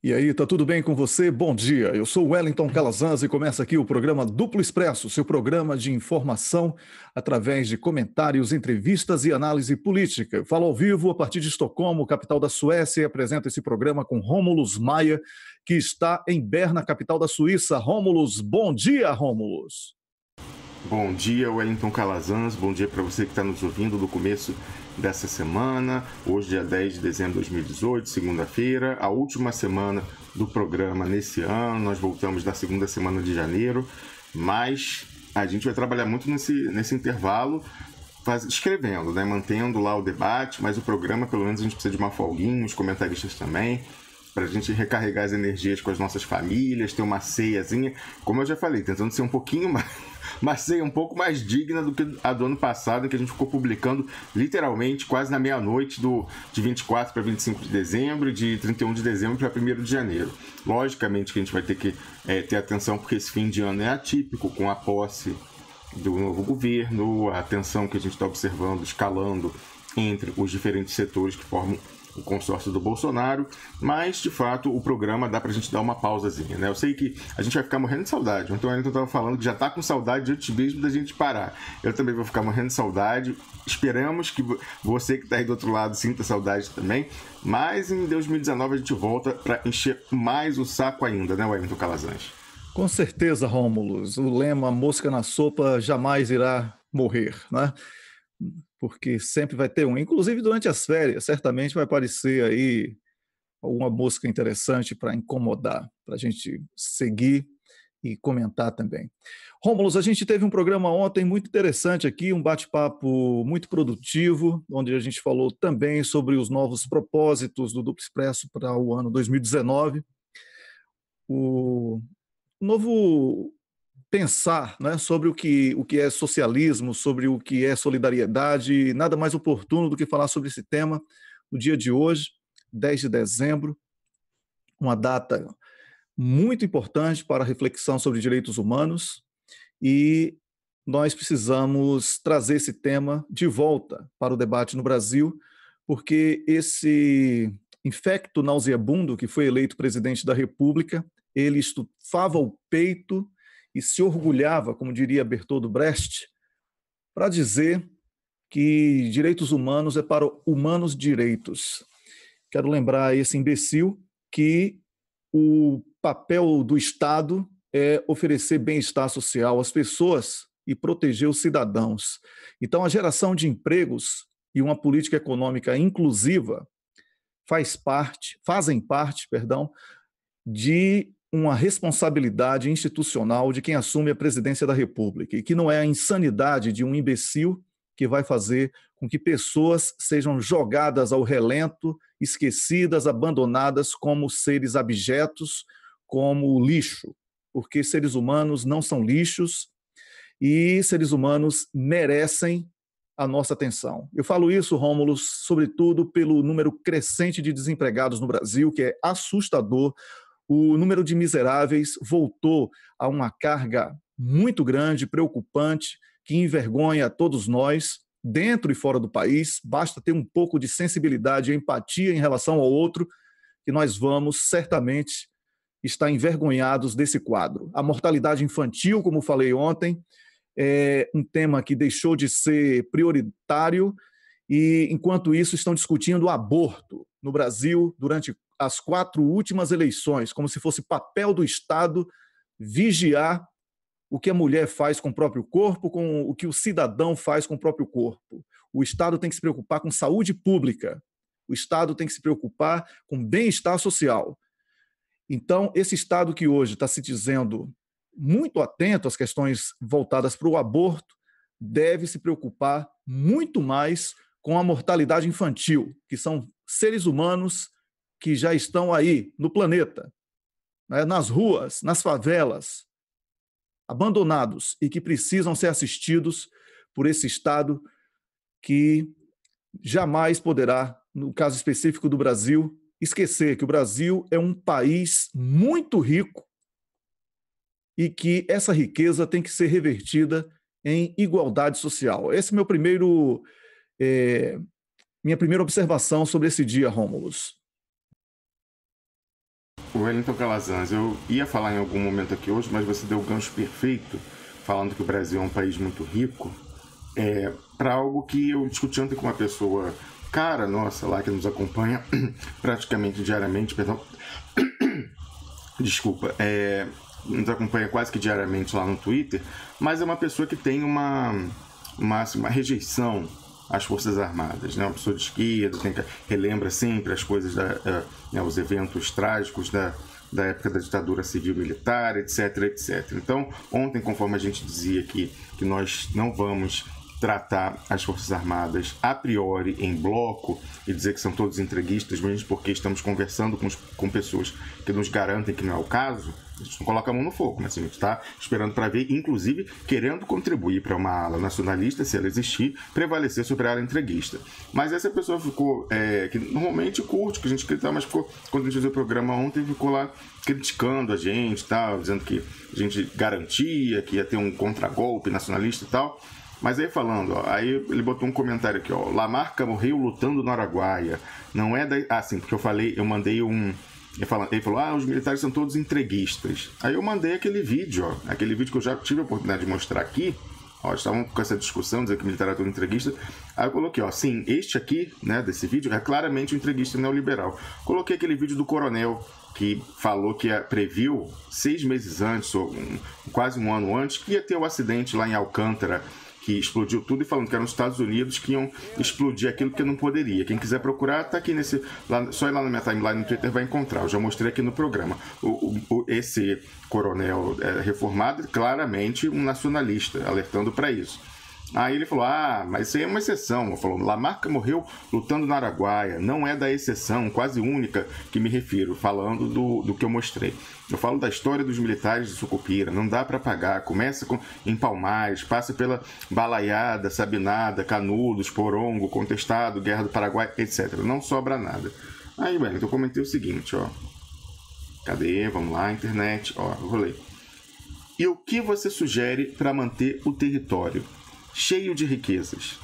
E aí, tá tudo bem com você? Bom dia, eu sou o Wellington Calazans e começa aqui o programa Duplo Expresso, seu programa de informação através de comentários, entrevistas e análise política. Eu falo ao vivo a partir de Estocolmo, capital da Suécia, e apresento esse programa com Rômulus Maia, que está em Berna, capital da Suíça. Rômulus, bom dia, Rômulus. Bom dia, Wellington Calazans. Bom dia para você que está nos ouvindo no começo dessa semana. Hoje, dia 10 de dezembro de 2018, segunda-feira, a última semana do programa nesse ano. Nós voltamos na segunda semana de janeiro, mas a gente vai trabalhar muito nesse intervalo, escrevendo, né? Mantendo lá o debate, mas o programa, pelo menos, a gente precisa de uma folguinha, os comentaristas também, para a gente recarregar as energias com as nossas famílias, ter uma ceiazinha, como eu já falei, tentando ser um pouquinho mais, uma ceia um pouco mais digna do que a do ano passado, em que a gente ficou publicando literalmente quase na meia-noite de 24 para 25 de dezembro, de 31 de dezembro para 1º de janeiro. Logicamente que a gente vai ter que ter atenção, porque esse fim de ano é atípico, com a posse do novo governo, a tensão que a gente está observando, escalando entre os diferentes setores que formam o consórcio do Bolsonaro, mas de fato o programa dá pra gente dar uma pausazinha, né? Eu sei que a gente vai ficar morrendo de saudade, então eu estava falando que já tá com saudade antes mesmo da gente parar. Eu também vou ficar morrendo de saudade, esperamos que você que tá aí do outro lado sinta saudade também, mas em 2019 a gente volta para encher mais o saco ainda, né, Wellington Calazans? Com certeza, Rômulus, o lema mosca na sopa jamais irá morrer, né? Porque sempre vai ter um. Inclusive durante as férias, certamente vai aparecer aí alguma mosca interessante para incomodar, para a gente seguir e comentar também. Rômulus, a gente teve um programa ontem muito interessante aqui, um bate-papo muito produtivo, onde a gente falou também sobre os novos propósitos do Duplo Expresso para o ano 2019. O novo pensar, né, sobre o que é socialismo, sobre o que é solidariedade, nada mais oportuno do que falar sobre esse tema no dia de hoje, 10 de dezembro, uma data muito importante para a reflexão sobre direitos humanos, e nós precisamos trazer esse tema de volta para o debate no Brasil, porque esse infecto nauseabundo que foi eleito presidente da República, ele estufava o peito e se orgulhava, como diria Bertold Brecht, para dizer que direitos humanos é para humanos direitos. Quero lembrar a esse imbecil que o papel do Estado é oferecer bem-estar social às pessoas e proteger os cidadãos. Então, a geração de empregos e uma política econômica inclusiva fazem parte, de uma responsabilidade institucional de quem assume a presidência da República, e que não é a insanidade de um imbecil que vai fazer com que pessoas sejam jogadas ao relento, esquecidas, abandonadas como seres abjetos, como lixo, porque seres humanos não são lixos e seres humanos merecem a nossa atenção. Eu falo isso, Rômulo, sobretudo pelo número crescente de desempregados no Brasil, que é assustador. O número de miseráveis voltou a uma carga muito grande, preocupante, que envergonha todos nós, dentro e fora do país. Basta ter um pouco de sensibilidade e empatia em relação ao outro, que nós vamos certamente estar envergonhados desse quadro. A mortalidade infantil, como falei ontem, é um tema que deixou de ser prioritário, e, enquanto isso, estão discutindo o aborto no Brasil durante as 4 últimas eleições, como se fosse papel do Estado vigiar o que a mulher faz com o próprio corpo, com o que o cidadão faz com o próprio corpo. O Estado tem que se preocupar com saúde pública, o Estado tem que se preocupar com bem-estar social. Então, esse Estado que hoje está se dizendo muito atento às questões voltadas para o aborto, deve se preocupar muito mais com a mortalidade infantil, que são seres humanos que já estão aí no planeta, né, nas ruas, nas favelas, abandonados e que precisam ser assistidos por esse Estado que jamais poderá, no caso específico do Brasil, esquecer que o Brasil é um país muito rico e que essa riqueza tem que ser revertida em igualdade social. Esse é minha primeira observação sobre esse dia, Rômulus. Wellington Calazans, eu ia falar em algum momento aqui hoje, mas você deu o gancho perfeito, falando que o Brasil é um país muito rico, para algo que eu discuti ontem com uma pessoa cara nossa lá, que nos acompanha praticamente diariamente, perdão, desculpa, nos acompanha quase que diariamente lá no Twitter, mas é uma pessoa que tem uma rejeição às Forças Armadas, né? Uma pessoa de esquerda, relembra sempre as coisas, os eventos trágicos da época da ditadura civil-militar, etc, etc. Então, ontem, conforme a gente dizia que nós não vamos tratar as Forças Armadas a priori em bloco e dizer que são todos entreguistas, mesmo porque estamos conversando com pessoas que nos garantem que não é o caso, a gente não coloca a mão no fogo, mas a gente está esperando para ver, inclusive querendo contribuir para uma ala nacionalista, se ela existir, prevalecer sobre a ala entreguista. Mas essa pessoa ficou, que normalmente curte, que a gente critica, mas ficou, quando a gente fez o programa ontem, ficou lá criticando a gente, tal, dizendo que a gente garantia que ia ter um contragolpe nacionalista e tal. Mas aí falando, aí ele botou um comentário aqui, Lamarca morreu lutando no Araguaia. Não é da... sim, porque eu mandei um... Ele falou, os militares são todos entreguistas. Aí eu mandei aquele vídeo, aquele vídeo que eu já tive a oportunidade de mostrar aqui. Estavam com essa discussão, dizer que o militar é todo entreguista. Aí eu coloquei, sim, este aqui, né, desse vídeo, é claramente um entreguista neoliberal. Coloquei aquele vídeo do coronel, que falou que previu 6 meses antes, ou quase um ano antes, que ia ter o acidente lá em Alcântara, que explodiu tudo, e falando que eram os Estados Unidos que iam explodir aquilo que não poderia. Quem quiser procurar, tá aqui só ir lá na minha timeline no Twitter vai encontrar. Eu já mostrei aqui no programa. Esse coronel reformado, claramente um nacionalista, alertando para isso. Aí ele falou, mas isso aí é uma exceção. Falou, Lamarca morreu lutando no Araguaia, não é da exceção, quase única que me refiro, falando do que eu mostrei. Eu falo da história dos militares de Sucupira, não dá para apagar, começa em Palmares, passa pela Balaiada, Sabinada, Canudos, Porongo, Contestado, Guerra do Paraguai, etc. Não sobra nada. Aí, Wellington, eu comentei o seguinte, cadê? Vamos lá, internet, eu vou ler. E o que você sugere para manter o território cheio de riquezas,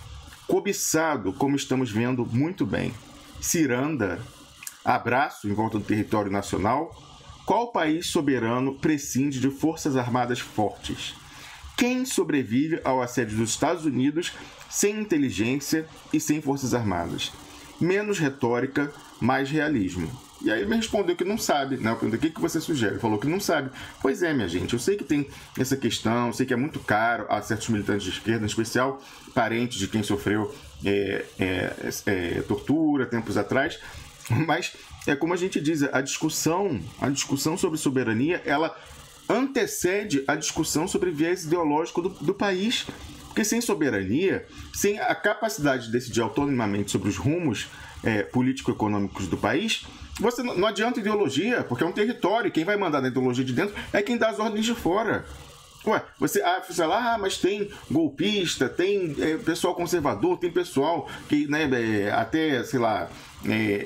cobiçado, como estamos vendo muito bem? Ciranda, abraço em volta do território nacional? Qual país soberano prescinde de forças armadas fortes? Quem sobrevive ao assédio dos Estados Unidos sem inteligência e sem forças armadas? Menos retórica, mais realismo. E aí ele me respondeu que não sabe, né? Eu perguntei, o que você sugere? Ele falou que não sabe. Pois é, minha gente, eu sei que tem essa questão, eu sei que é muito caro a certos militantes de esquerda, em especial parentes de quem sofreu tortura tempos atrás, mas é como a gente diz, a discussão sobre soberania, ela antecede a discussão sobre viés ideológico do país. Porque sem soberania, sem a capacidade de decidir autonomamente sobre os rumos político-econômicos do país, você não adianta ideologia, porque é um território, e quem vai mandar na ideologia de dentro é quem dá as ordens de fora. Você fala, mas tem golpista, tem pessoal conservador, tem pessoal que, até, sei lá,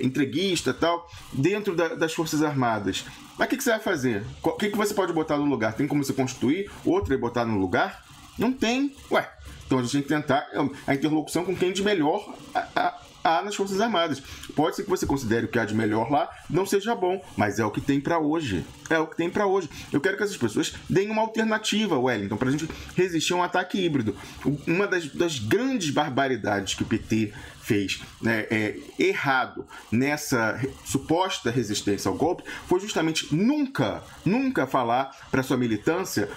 entreguista e tal, dentro das Forças Armadas. Mas o que você vai fazer? O que você pode botar no lugar? Tem como você constituir outro e botar no lugar? Não tem. Então a gente tem que tentar a interlocução com quem de melhor há nas Forças Armadas. Pode ser que você considere o que há de melhor lá não seja bom, mas é o que tem para hoje. É o que tem para hoje. Eu quero que essas pessoas deem uma alternativa, Wellington, para a gente resistir a um ataque híbrido. Uma das grandes barbaridades que o PT fez errado nessa suposta resistência ao golpe foi justamente nunca falar para sua militância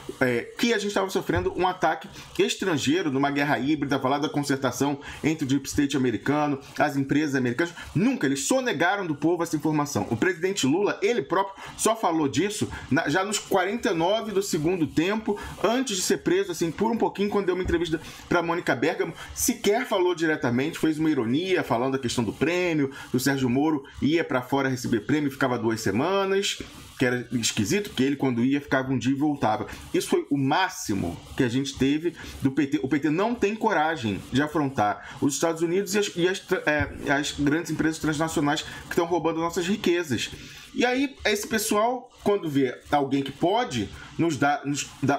que a gente estava sofrendo um ataque estrangeiro numa guerra híbrida, falar da concertação entre o Deep State americano, as empresas americanas. Nunca, eles sonegaram do povo essa informação. O presidente Lula, ele próprio, só falou disso já nos 49 do segundo tempo, antes de ser preso, assim, por um pouquinho, quando deu uma entrevista para Mônica Bergamo, sequer falou diretamente, fez uma ironia, falando da questão do prêmio, do Sérgio Moro ia para fora receber prêmio e ficava 2 semanas, que era esquisito, porque ele, quando ia, ficava um dia e voltava. Isso foi o máximo que a gente teve do PT. O PT não tem coragem de afrontar os Estados Unidos e as grandes empresas transnacionais que estão roubando nossas riquezas. E aí, esse pessoal, quando vê alguém que pode nos dar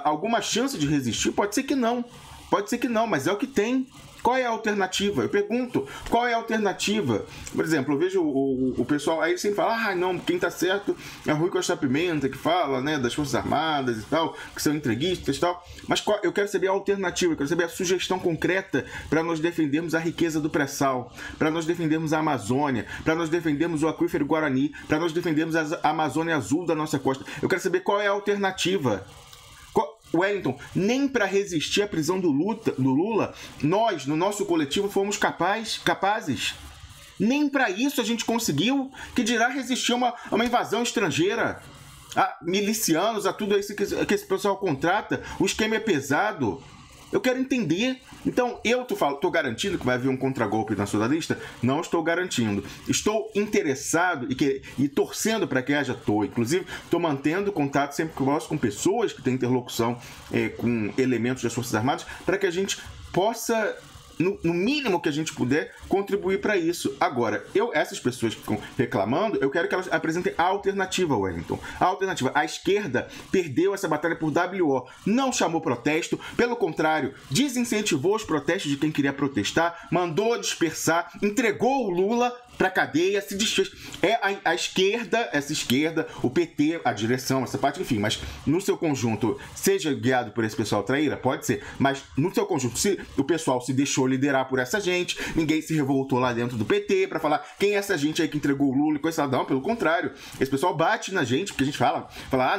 alguma chance de resistir, pode ser que não. Pode ser que não, mas é o que tem. Qual é a alternativa? Eu pergunto, qual é a alternativa? Por exemplo, eu vejo o pessoal aí sempre fala, não, quem tá certo é o Rui Costa Pimenta, que fala, né, das Forças Armadas e tal, que são entreguistas e tal. Mas eu quero saber a alternativa, eu quero saber a sugestão concreta para nós defendermos a riqueza do pré-sal, para nós defendermos a Amazônia, para nós defendermos o aquífero Guarani, para nós defendermos a Amazônia Azul da nossa costa. Eu quero saber qual é a alternativa. Wellington, nem para resistir à prisão do Lula, nós, no nosso coletivo, fomos capazes. Nem para isso a gente conseguiu, que dirá resistir a uma invasão estrangeira, a milicianos, a tudo isso que esse pessoal contrata. O esquema é pesado. Eu quero entender. Então, eu estou garantindo que vai haver um contragolpe na sua lista? Não estou garantindo. Estou interessado e torcendo para que haja. Inclusive, estou mantendo contato sempre que eu posso com pessoas que têm interlocução com elementos das Forças Armadas, para que a gente possa, no mínimo que a gente puder, contribuir para isso. Agora, essas pessoas que ficam reclamando, eu quero que elas apresentem a alternativa, Wellington. A alternativa. A esquerda perdeu essa batalha por WO. Não chamou protesto, pelo contrário, desincentivou os protestos de quem queria protestar, mandou dispersar, entregou o Lula para cadeia, se desfez. A esquerda, essa esquerda, o PT, a direção, essa parte, enfim, mas no seu conjunto, seja guiado por esse pessoal traíra, pode ser, mas no seu conjunto, se o pessoal se deixou liderar por essa gente, ninguém se revoltou lá dentro do PT para falar quem é essa gente aí que entregou o Lula e coisa, não, pelo contrário, esse pessoal bate na gente, porque a gente fala,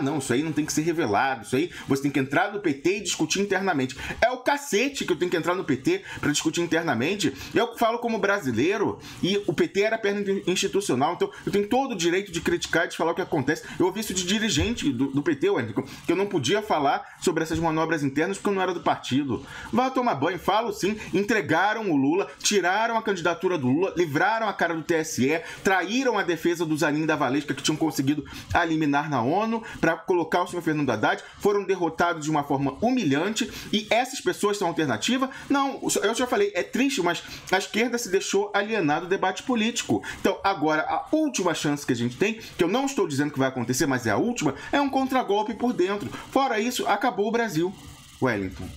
não, isso aí não tem que ser revelado, isso aí você tem que entrar no PT e discutir internamente. É o cacete que eu tenho que entrar no PT para discutir internamente. Eu falo como brasileiro, e o PT era perna institucional, então eu tenho todo o direito de criticar e de falar o que acontece. Eu ouvi isso de dirigente do PT, Wellington, que eu não podia falar sobre essas manobras internas porque eu não era do partido. Vá tomar banho, falo sim. Entregaram o Lula, tiraram a candidatura do Lula, livraram a cara do TSE, traíram a defesa do Zanin da Valesca, que tinham conseguido a liminar na ONU para colocar o senhor Fernando Haddad, foram derrotados de uma forma humilhante, e essas pessoas são alternativa? Não, eu já falei, é triste, mas a esquerda se deixou alienar do debate político. Então, agora, a última chance que a gente tem, que eu não estou dizendo que vai acontecer, mas é a última, é um contragolpe por dentro. Fora isso, acabou o Brasil. Wellington.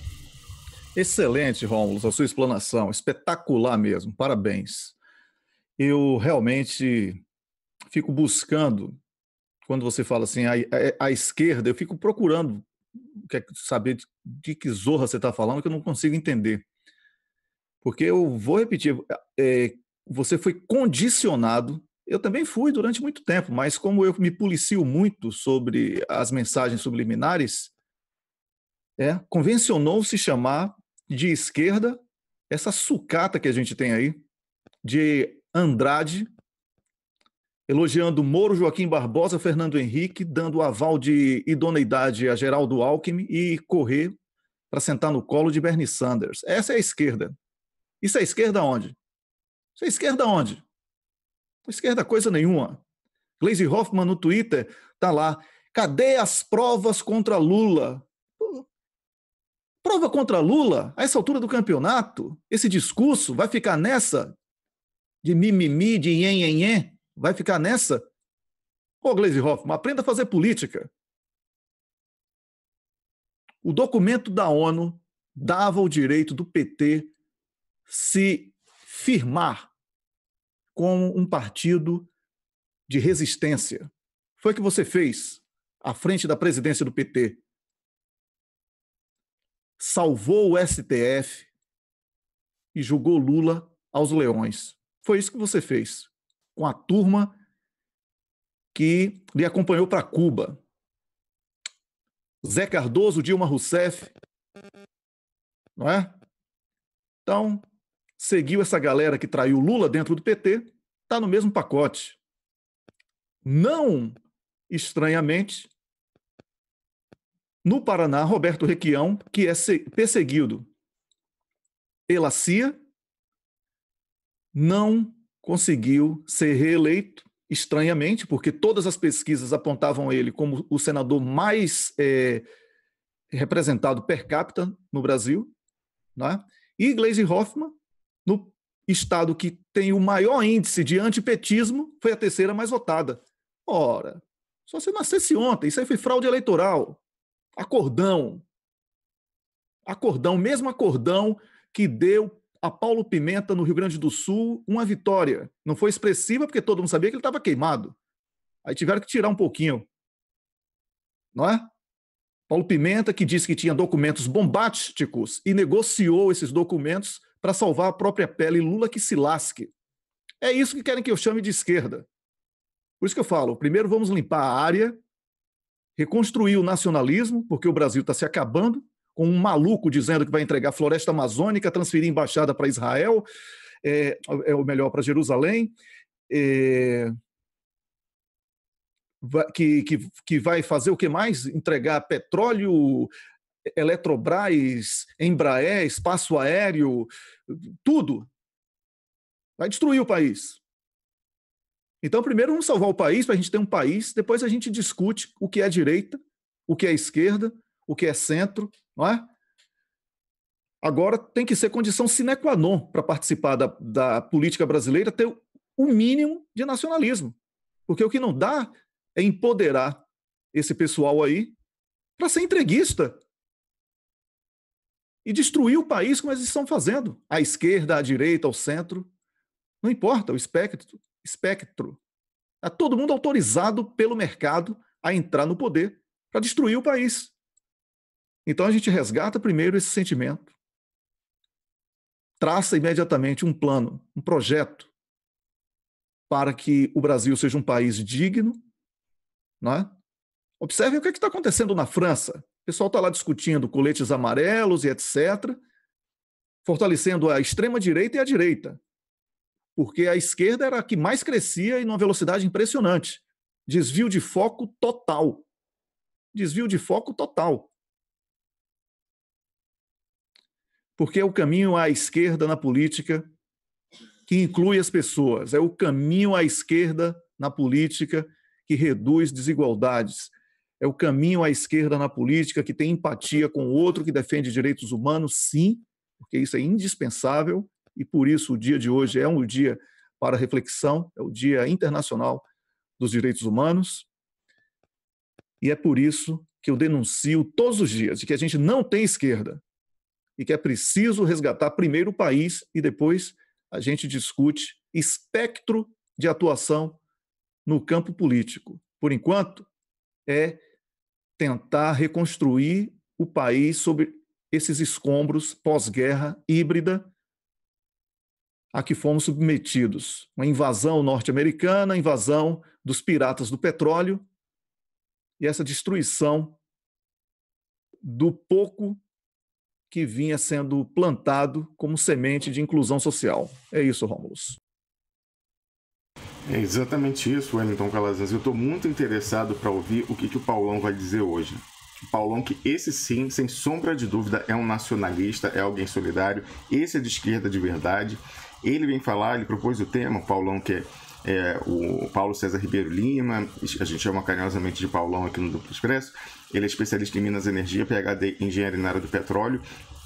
Excelente, Rômulo, a sua explanação, espetacular mesmo, parabéns. Eu realmente fico buscando, quando você fala assim, a esquerda, eu fico procurando saber de que zorra você está falando, que eu não consigo entender. Porque eu vou repetir, você foi condicionado, eu também fui durante muito tempo, mas como eu me policio muito sobre as mensagens subliminares, convencionou-se chamar de esquerda essa sucata que a gente tem aí, de Andrade, elogiando Moro, Joaquim Barbosa, Fernando Henrique, dando aval de idoneidade a Geraldo Alckmin e correr para sentar no colo de Bernie Sanders. Essa é a esquerda. Isso é esquerda onde? Isso é esquerda onde? Esquerda coisa nenhuma. Gleisi Hoffmann no Twitter está lá. Cadê as provas contra Lula? Prova contra Lula? A essa altura do campeonato? Esse discurso vai ficar nessa? De mimimi, de nhenhenhé? Vai ficar nessa? Ô, Gleisi Hoffmann, aprenda a fazer política. O documento da ONU dava o direito do PT se firmar como um partido de resistência. Foi o que você fez à frente da presidência do PT. Salvou o STF e jogou Lula aos leões. Foi isso que você fez com a turma que lhe acompanhou para Cuba. Zé Cardoso, Dilma Rousseff, não é? Então, seguiu essa galera que traiu Lula dentro do PT, está no mesmo pacote. Não estranhamente, no Paraná, Roberto Requião, que é perseguido pela CIA, não conseguiu ser reeleito, estranhamente, porque todas as pesquisas apontavam ele como o senador mais representado per capita no Brasil, né? E Gleisi Hoffmann, no estado que tem o maior índice de antipetismo, foi a terceira mais votada. Ora, só se nascesse ontem, isso aí foi fraude eleitoral, acordão. Acordão, mesmo acordão que deu a Paulo Pimenta, no Rio Grande do Sul, uma vitória. Não foi expressiva, porque todo mundo sabia que ele estava queimado. Aí tiveram que tirar um pouquinho. Não é? Paulo Pimenta, que disse que tinha documentos bombásticos e negociou esses documentos para salvar a própria pele. Lula que se lasque. É isso que querem que eu chame de esquerda. Por isso que eu falo, primeiro vamos limpar a área, reconstruir o nacionalismo, porque o Brasil está se acabando, com um maluco dizendo que vai entregar a floresta amazônica, transferir embaixada para Israel, ou melhor, para Jerusalém, que vai fazer o que mais? Entregar petróleo, Eletrobras, Embraer, espaço aéreo, tudo. Vai destruir o país. Então, primeiro vamos salvar o país, para a gente ter um país, depois a gente discute o que é direita, o que é esquerda, o que é centro, não é? Agora tem que ser condição sine qua non para participar da política brasileira, ter o mínimo de nacionalismo. Porque o que não dá é empoderar esse pessoal aí para ser entreguista e destruir o país como eles estão fazendo. A esquerda, a direita, o centro, não importa, o espectro. Está todo mundo autorizado pelo mercado a entrar no poder para destruir o país. Então a gente resgata primeiro esse sentimento, traça imediatamente um plano, um projeto para que o Brasil seja um país digno, não é? Observem o que está acontecendo na França. O pessoal está lá discutindo coletes amarelos e etc., fortalecendo a extrema-direita e a direita, porque a esquerda era a que mais crescia e numa velocidade impressionante. Desvio de foco total. Desvio de foco total. Porque é o caminho à esquerda na política que inclui as pessoas. É o caminho à esquerda na política que reduz desigualdades. É o caminho à esquerda na política que tem empatia com o outro, que defende direitos humanos, sim, porque isso é indispensável, e por isso o dia de hoje é um dia para reflexão, é o Dia Internacional dos Direitos Humanos, e é por isso que eu denuncio todos os dias de que a gente não tem esquerda e que é preciso resgatar primeiro o país e depois a gente discute espectro de atuação no campo político. Por enquanto, é tentar reconstruir o país sobre esses escombros pós-guerra híbrida a que fomos submetidos. Uma invasão norte-americana, a invasão dos piratas do petróleo e essa destruição do pouco que vinha sendo plantado como semente de inclusão social. É isso, Rômulus. É exatamente isso, Wellington Calazans. Eu estou muito interessado para ouvir o que o Paulão vai dizer hoje. O Paulão, que esse sim, sem sombra de dúvida, é um nacionalista, é alguém solidário, esse é de esquerda de verdade. Ele vem falar, ele propôs o tema, o Paulão, que é o Paulo César Ribeiro Lima, a gente chama carinhosamente de Paulão aqui no Duplo Expresso. Ele é especialista em Minas e Energia, PhD em Engenharia na área do petróleo.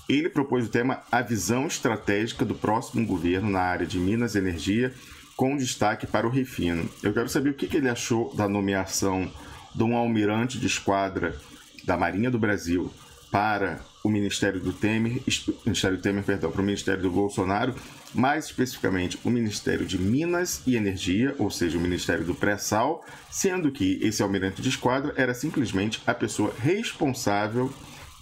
Ele propôs o tema A Visão Estratégica do Próximo Governo na área de Minas e Energia, com destaque para o refino. Eu quero saber o que ele achou da nomeação de um almirante de esquadra da Marinha do Brasil para o Ministério do Temer, para o Ministério do Bolsonaro, mais especificamente o Ministério de Minas e Energia, ou seja, o Ministério do Pré-Sal, sendo que esse almirante de esquadra era simplesmente a pessoa responsável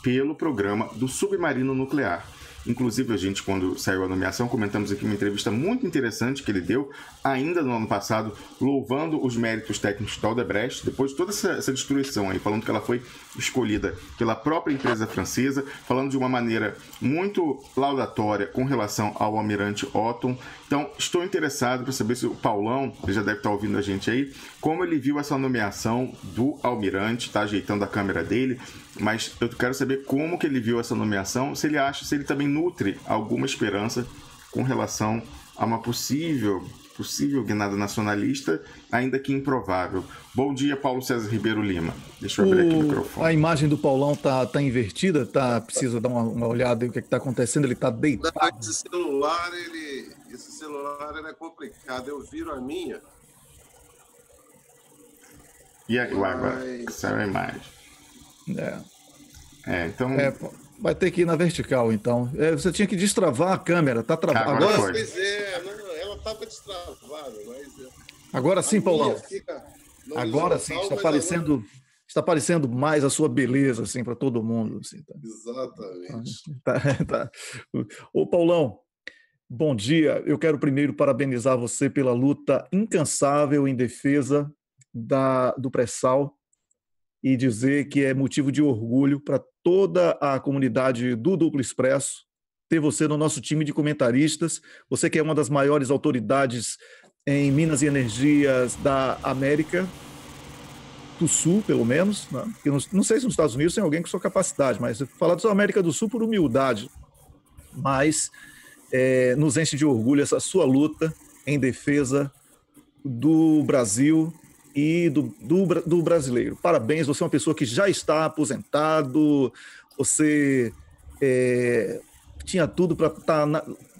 pelo programa do submarino nuclear. Inclusive, a gente, quando saiu a nomeação, comentamos aqui uma entrevista muito interessante que ele deu, ainda no ano passado, louvando os méritos técnicos da Odebrecht, depois de toda essa destruição aí, falando que ela foi escolhida pela própria empresa francesa, falando de uma maneira muito laudatória com relação ao almirante Otton. Então, estou interessado para saber se o Paulão, ele já deve estar ouvindo a gente aí, como ele viu essa nomeação do almirante, está ajeitando a câmera dele, mas eu quero saber como que ele viu essa nomeação, se ele também nutre alguma esperança com relação a uma possível guinada nacionalista, ainda que improvável. Bom dia, Paulo César Ribeiro Lima. Deixa eu abrir aqui o microfone. A imagem do Paulão tá invertida, precisa dar uma olhada em o que está acontecendo, ele está deitado. Não, esse celular é complicado, eu viro a minha. E aí, agora saiu a imagem. Então... Vai ter que ir na vertical, então. Você tinha que destravar a câmera. Tá travado. Agora Pois é, não, ela estava destravada, mas Agora a sim, minha Paulão. fica na Agora sim, horizontal, mas a outra... está aparecendo mais a sua beleza, assim, para todo mundo. Assim, tá, Exatamente. tá. Ô, Paulão, bom dia. Eu quero primeiro parabenizar você pela luta incansável em defesa do pré-sal e dizer que é motivo de orgulho para toda a comunidade do Duplo Expresso ter você no nosso time de comentaristas. Você que é uma das maiores autoridades em Minas e Energias da América do Sul, pelo menos, né? Eu não sei se nos Estados Unidos tem alguém com sua capacidade, mas falar da América do Sul por humildade, mas nos enche de orgulho essa sua luta em defesa do Brasil e do brasileiro. Parabéns, você é uma pessoa que já está aposentado, você tinha tudo para estar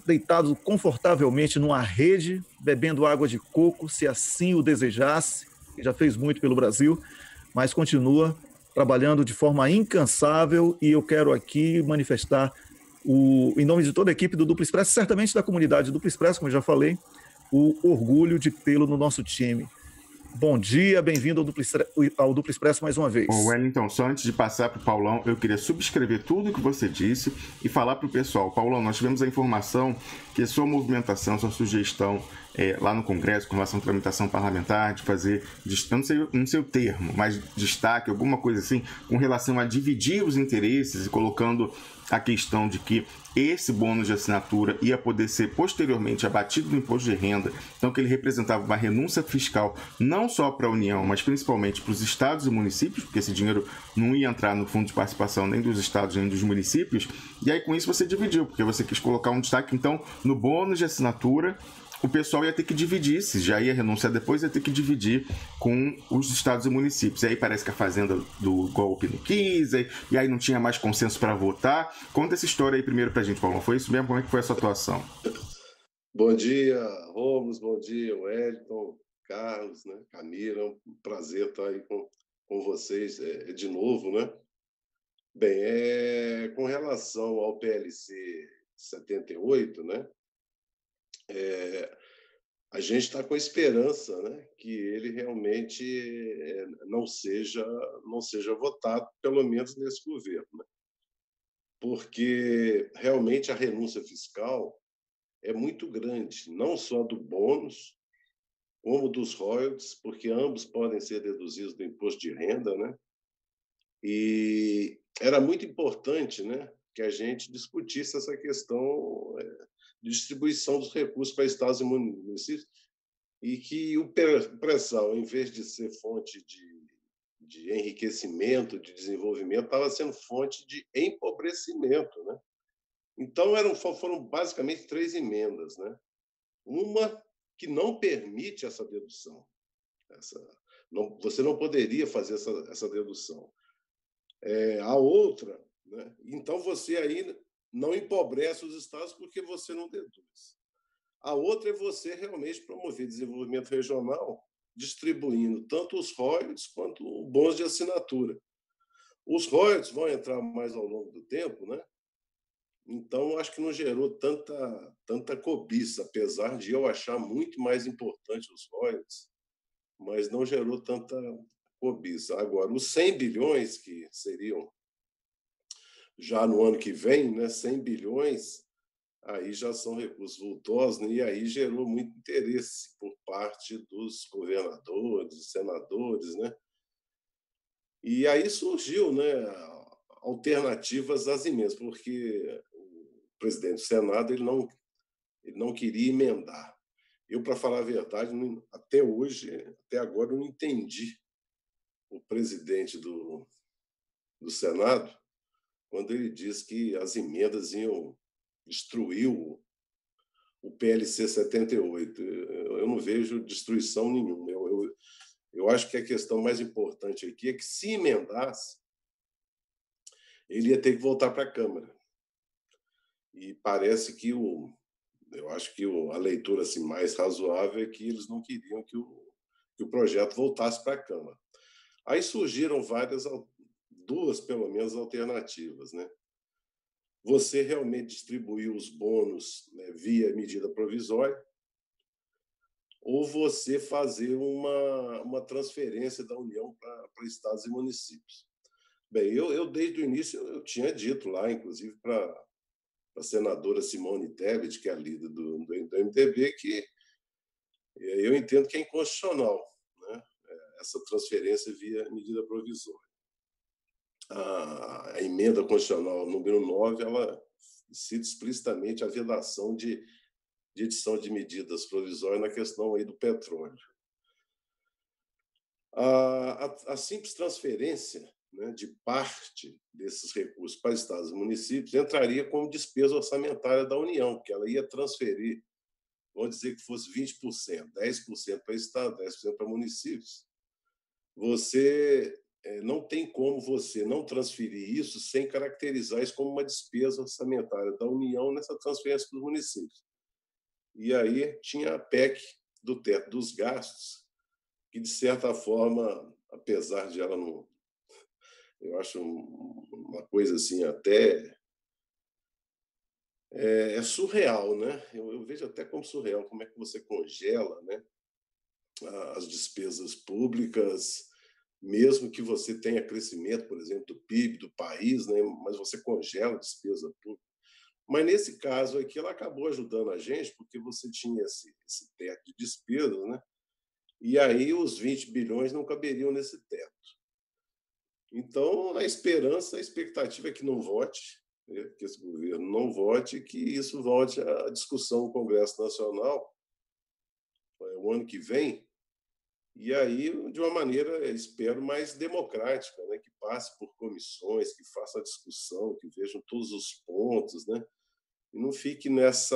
deitado confortavelmente numa rede, bebendo água de coco, se assim o desejasse, já fez muito pelo Brasil, mas continua trabalhando de forma incansável e eu quero aqui manifestar, em nome de toda a equipe do Duplo Expresso, certamente da comunidade Duplo Expresso, como eu já falei, o orgulho de tê-lo no nosso time. Bom dia, bem-vindo ao Duplo Expresso mais uma vez. Bom, Wellington, só antes de passar para o Paulão, eu queria subscrever tudo o que você disse e falar para o pessoal. Paulão, nós tivemos a informação que a sua movimentação, sua sugestão lá no Congresso, com relação à tramitação parlamentar, de fazer, não sei o termo, mas destaque, alguma coisa assim, com relação a dividir os interesses e colocando a questão de que esse bônus de assinatura ia poder ser posteriormente abatido do imposto de renda, então que ele representava uma renúncia fiscal não só para a União, mas principalmente para os estados e municípios, porque esse dinheiro não ia entrar no fundo de participação nem dos estados nem dos municípios, e aí com isso você dividiu, porque você quis colocar um destaque então no bônus de assinatura. O pessoal ia ter que dividir, se já ia renunciar depois, ia ter que dividir com os estados e municípios. E aí parece que a Fazenda do golpe não quis, e aí não tinha mais consenso para votar. Conta essa história aí primeiro pra gente, Paulo. Foi isso mesmo? Como é que foi essa atuação? Bom dia, Romos, bom dia, Wellington, Carlos, né? Camila, é um prazer estar aí com vocês de novo, né? Bem, com relação ao PLC 78, né? A gente está com a esperança, né, que ele realmente não seja votado, pelo menos nesse governo, né? Porque realmente a renúncia fiscal é muito grande, não só do bônus, como dos royalties, porque ambos podem ser deduzidos do imposto de renda, né? E era muito importante, né, que a gente discutisse essa questão de distribuição dos recursos para estados e municípios e que o pré-sal, em vez de ser fonte de enriquecimento, de desenvolvimento, estava sendo fonte de empobrecimento, né? Então, foram basicamente 3 emendas, né? Uma que não permite essa dedução. Você não poderia fazer essa dedução. A outra, né? Então, você aí não empobrece os estados porque você não deduz. A outra é você realmente promover desenvolvimento regional, distribuindo tanto os royalties quanto o bônus de assinatura. Os royalties vão entrar mais ao longo do tempo, né? Então, acho que não gerou tanta cobiça, apesar de eu achar muito mais importante os royalties, mas não gerou tanta cobiça. Agora, os 100 bilhões, que seriam já no ano que vem, né, 100 bilhões, aí já são recursos vultosos, né, e aí gerou muito interesse por parte dos governadores, senadores, né? E aí surgiu, né, alternativas às emendas, porque o presidente do Senado ele não queria emendar. Eu, para falar a verdade, até hoje, até agora, eu não entendi o presidente do Senado quando ele diz que as emendas iam destruir o PLC 78. Eu não vejo destruição nenhuma. Eu acho que a questão mais importante aqui é que, se emendasse, ele ia ter que voltar para a Câmara. E parece que eu acho que a leitura assim, mais razoável é que eles não queriam que o projeto voltasse para a Câmara. Aí surgiram duas, pelo menos, alternativas, né? você realmente distribuir os bônus, né, via medida provisória, ou você fazer uma transferência da União para estados e municípios. Bem, eu desde o início eu tinha dito lá, inclusive para a senadora Simone Tebet, que é a líder do MDB, que eu entendo que é inconstitucional, né, essa transferência via medida provisória. A emenda constitucional número 9, ela cita explicitamente a vedação de edição de medidas provisórias na questão aí do petróleo. A simples transferência, né, de parte desses recursos para estados e municípios entraria como despesa orçamentária da União, porque ela ia transferir, vamos dizer que fosse 20%, 10% para estado, 10% para municípios. Você não tem como você não transferir isso sem caracterizar isso como uma despesa orçamentária da União nessa transferência para os municípios. E aí tinha a PEC do teto dos gastos, que, de certa forma, apesar de ela não... Eu acho uma coisa assim até... É surreal, né? Eu vejo até como surreal como é que você congela, né, as despesas públicas, mesmo que você tenha crescimento, por exemplo, do PIB do país, né, mas você congela a despesa pública. Mas, nesse caso aqui, ela acabou ajudando a gente, porque você tinha esse teto de despesas, né? E aí os 20 bilhões não caberiam nesse teto. Então, a esperança, a expectativa é que não vote, né, que esse governo não vote, e que isso volte à discussão no Congresso Nacional o ano que vem, e aí de uma maneira, espero, mais democrática, né, que passe por comissões, que faça a discussão, que vejam todos os pontos, né, e não fique nesse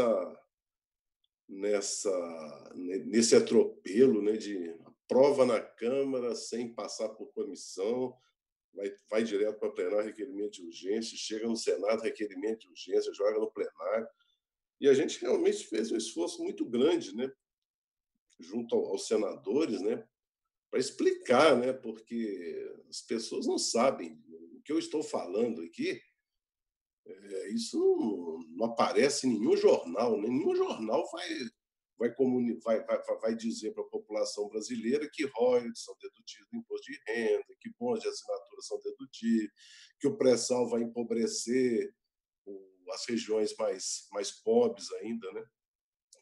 atropelo, né, de aprova na Câmara sem passar por comissão, vai direto para plenário, requerimento de urgência, chega no Senado, requerimento de urgência, joga no plenário. E a gente realmente fez um esforço muito grande, né, junto aos senadores, né, para explicar, né, porque as pessoas não sabem o que eu estou falando aqui. Isso não aparece em nenhum jornal, né? Nenhum jornal vai dizer para a população brasileira que royalties são dedutíveis do imposto de renda, que bônus de assinatura são dedutíveis, que o pré-sal vai empobrecer as regiões mais pobres ainda, né?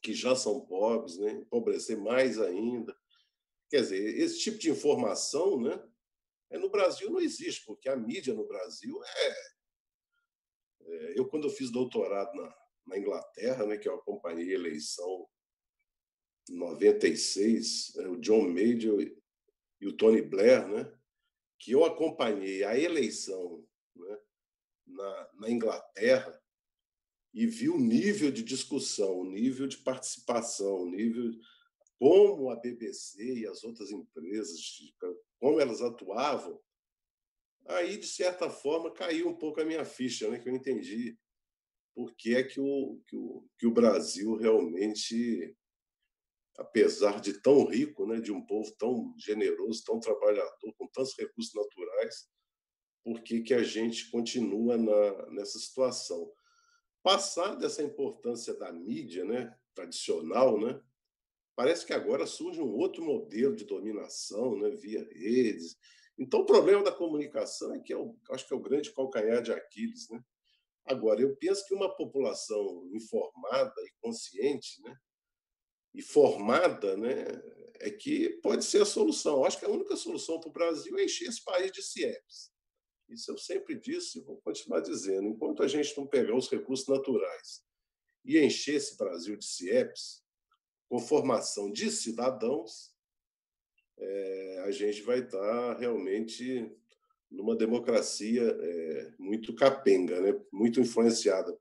Que já são pobres, né? Empobrecer mais ainda. Quer dizer, esse tipo de informação, né, no Brasil não existe, porque a mídia no Brasil eu, quando eu fiz doutorado na Inglaterra, né, que eu acompanhei a eleição em 96, o John Major e o Tony Blair, né, que eu acompanhei a eleição, né, na Inglaterra e vi o nível de discussão, o nível de participação, o nível como a BBC e as outras empresas, como elas atuavam. Aí, de certa forma, caiu um pouco a minha ficha, né, que eu entendi por que é que o Brasil realmente, apesar de tão rico, né, de um povo tão generoso, tão trabalhador, com tantos recursos naturais, por que que a gente continua nessa situação? Passada essa importância da mídia, né, tradicional, né, parece que agora surge um outro modelo de dominação, né, via redes. Então, o problema da comunicação é que acho que é o grande calcanhar de Aquiles, né? Agora, eu penso que uma população informada e consciente, né, e formada, né, é que pode ser a solução. Acho que a única solução para o Brasil é encher esse país de CIEPs. Isso eu sempre disse e vou continuar dizendo. Enquanto a gente não pegar os recursos naturais e encher esse Brasil de CIEPs, com formação de cidadãos, a gente vai estar realmente numa democracia muito capenga, né, muito influenciada.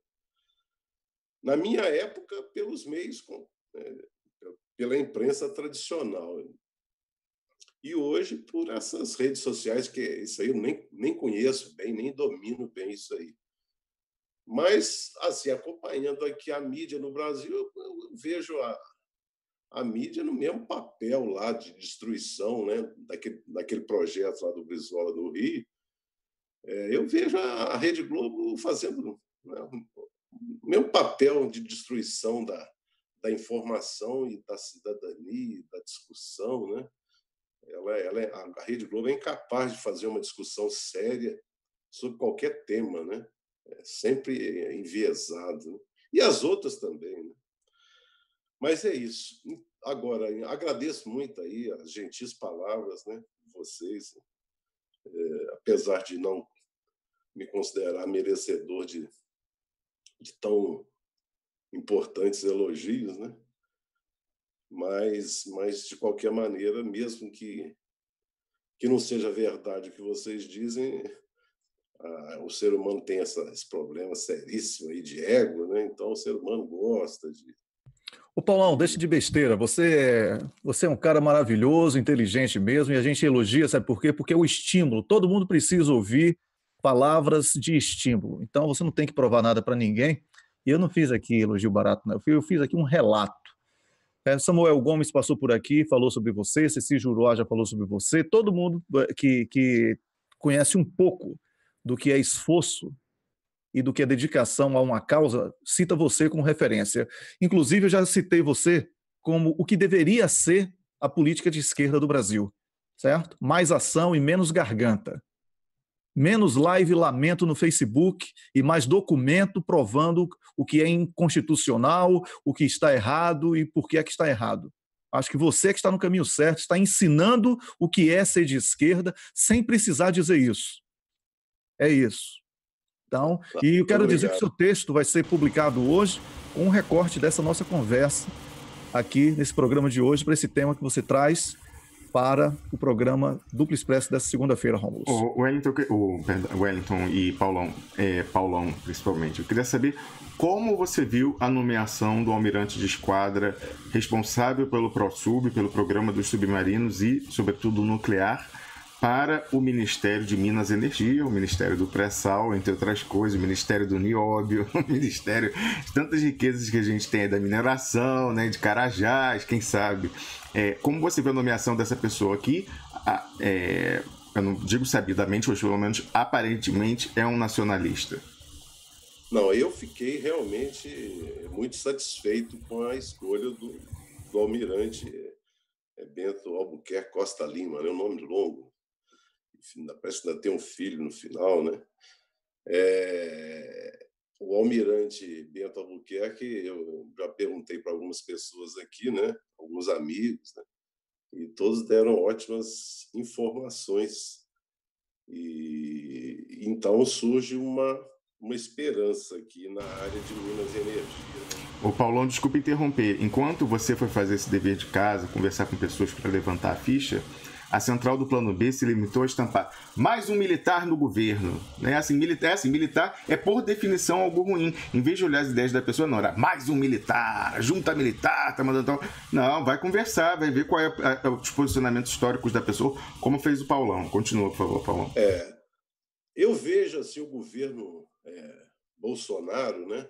Na minha época, pelos meios, pela imprensa tradicional. E hoje, por essas redes sociais, que isso aí eu nem conheço bem, nem domino bem isso aí. Mas, assim, acompanhando aqui a mídia no Brasil, eu vejo a mídia no mesmo papel lá de destruição, né, daquele projeto lá do Brizola do Rio. Eu vejo a Rede Globo fazendo né? O meu papel de destruição da informação e da cidadania, da discussão, né? A Rede Globo é incapaz de fazer uma discussão séria sobre qualquer tema, né? É sempre enviesado, né? E as outras também, né? Mas é isso. Agora, agradeço muito aí as gentis palavras, né, de vocês, apesar de não me considerar merecedor de tão importantes elogios, né? Mas de qualquer maneira, mesmo que não seja verdade o que vocês dizem, o ser humano tem esse problema seríssimo aí de ego, né? Então o ser humano gosta Ô Paulão, deixa de besteira. Você é um cara maravilhoso, inteligente mesmo, e a gente elogia, sabe por quê? Porque é o estímulo. Todo mundo precisa ouvir palavras de estímulo. Então você não tem que provar nada para ninguém. E eu não fiz aqui elogio barato, não. Eu fiz aqui um relato. Samuel Gomes passou por aqui, falou sobre você, Ceci Juruá já falou sobre você. Todo mundo que conhece um pouco do que é esforço e do que é dedicação a uma causa, cita você como referência. Inclusive, eu já citei você como o que deveria ser a política de esquerda do Brasil, certo? Mais ação e menos garganta. Menos live lamento no Facebook e mais documento provando o que é inconstitucional, o que está errado e por que é que está errado. Acho que você que está no caminho certo, está ensinando o que é ser de esquerda sem precisar dizer isso. É isso. Então, e eu quero dizer que o seu texto vai ser publicado hoje com um recorte dessa nossa conversa aqui nesse programa de hoje, para esse tema que você traz para o programa Duplo Expresso dessa segunda-feira, Rômulo. O Wellington e Paulão, principalmente. Eu queria saber como você viu a nomeação do almirante de esquadra responsável pelo ProSub, pelo programa dos submarinos e, sobretudo, nuclear, para o Ministério de Minas e Energia, o Ministério do Pré-Sal, entre outras coisas, o Ministério do Nióbio, o Ministério de tantas riquezas que a gente tem aí da mineração, né, de Carajás, quem sabe. Como você vê a nomeação dessa pessoa aqui? Eu não digo sabidamente, mas pelo menos aparentemente é um nacionalista. Não, eu fiquei realmente muito satisfeito com a escolha do almirante Bento Albuquerque Costa Lima, né? Um nome longo. Parece que ainda tem um filho no final, né? O almirante Bento Albuquerque, eu já perguntei para algumas pessoas aqui, né? Alguns amigos, né? E todos deram ótimas informações. E então surge uma esperança aqui na área de Minas e Energia. Né? Ô Paulão, desculpa interromper. Enquanto você foi fazer esse dever de casa, conversar com pessoas para levantar a ficha, a central do Plano B se limitou a estampar mais um militar no governo. Né? Militar é, por definição, algo ruim. Em vez de olhar as ideias da pessoa, não, era mais um militar, junta militar, tá mandando... Não, vai conversar, vai ver qual é os posicionamentos históricos da pessoa, como fez o Paulão. Continua, por favor, Paulão. Eu vejo assim, o governo Bolsonaro, né?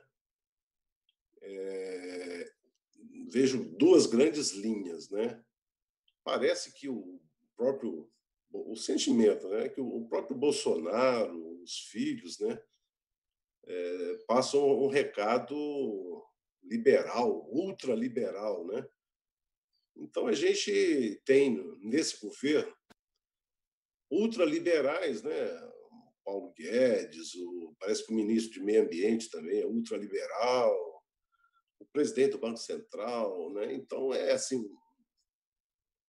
Vejo duas grandes linhas, né? Parece que o sentimento, né, que o próprio Bolsonaro, os filhos, né, passam um recado liberal, ultraliberal, né? Então a gente tem nesse governo ultraliberais, né? Paulo Guedes, parece que o ministro de Meio Ambiente também é ultraliberal, o presidente do Banco Central, né? Então é assim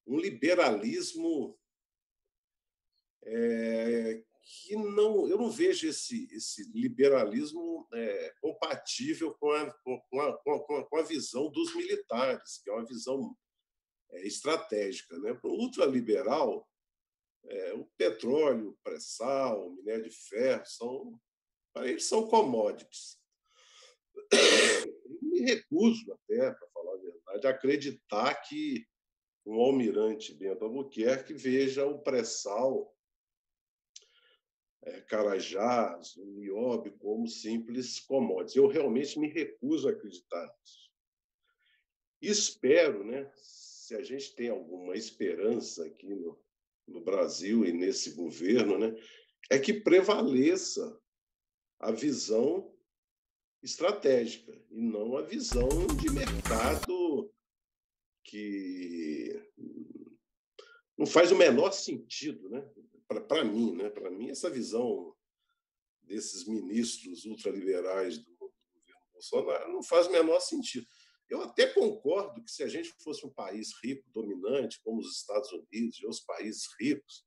um liberalismo que eu não vejo esse liberalismo compatível com a visão dos militares, que é uma visão estratégica, né? Para o ultraliberal, o petróleo, o pré-sal, o minério de ferro para eles são commodities. Eu me recuso até, para falar a verdade, a acreditar que um almirante Bento Albuquerque veja o pré-sal, Carajás, o nióbio como simples commodities. Eu realmente me recuso a acreditar nisso. Espero, né, se a gente tem alguma esperança aqui no Brasil e nesse governo, né, é que prevaleça a visão estratégica e não a visão de mercado que não faz o menor sentido, né? Para mim, né? Para mim, essa visão desses ministros ultraliberais do governo Bolsonaro não faz o menor sentido. Eu até concordo que se a gente fosse um país rico, dominante, como os Estados Unidos e os países ricos,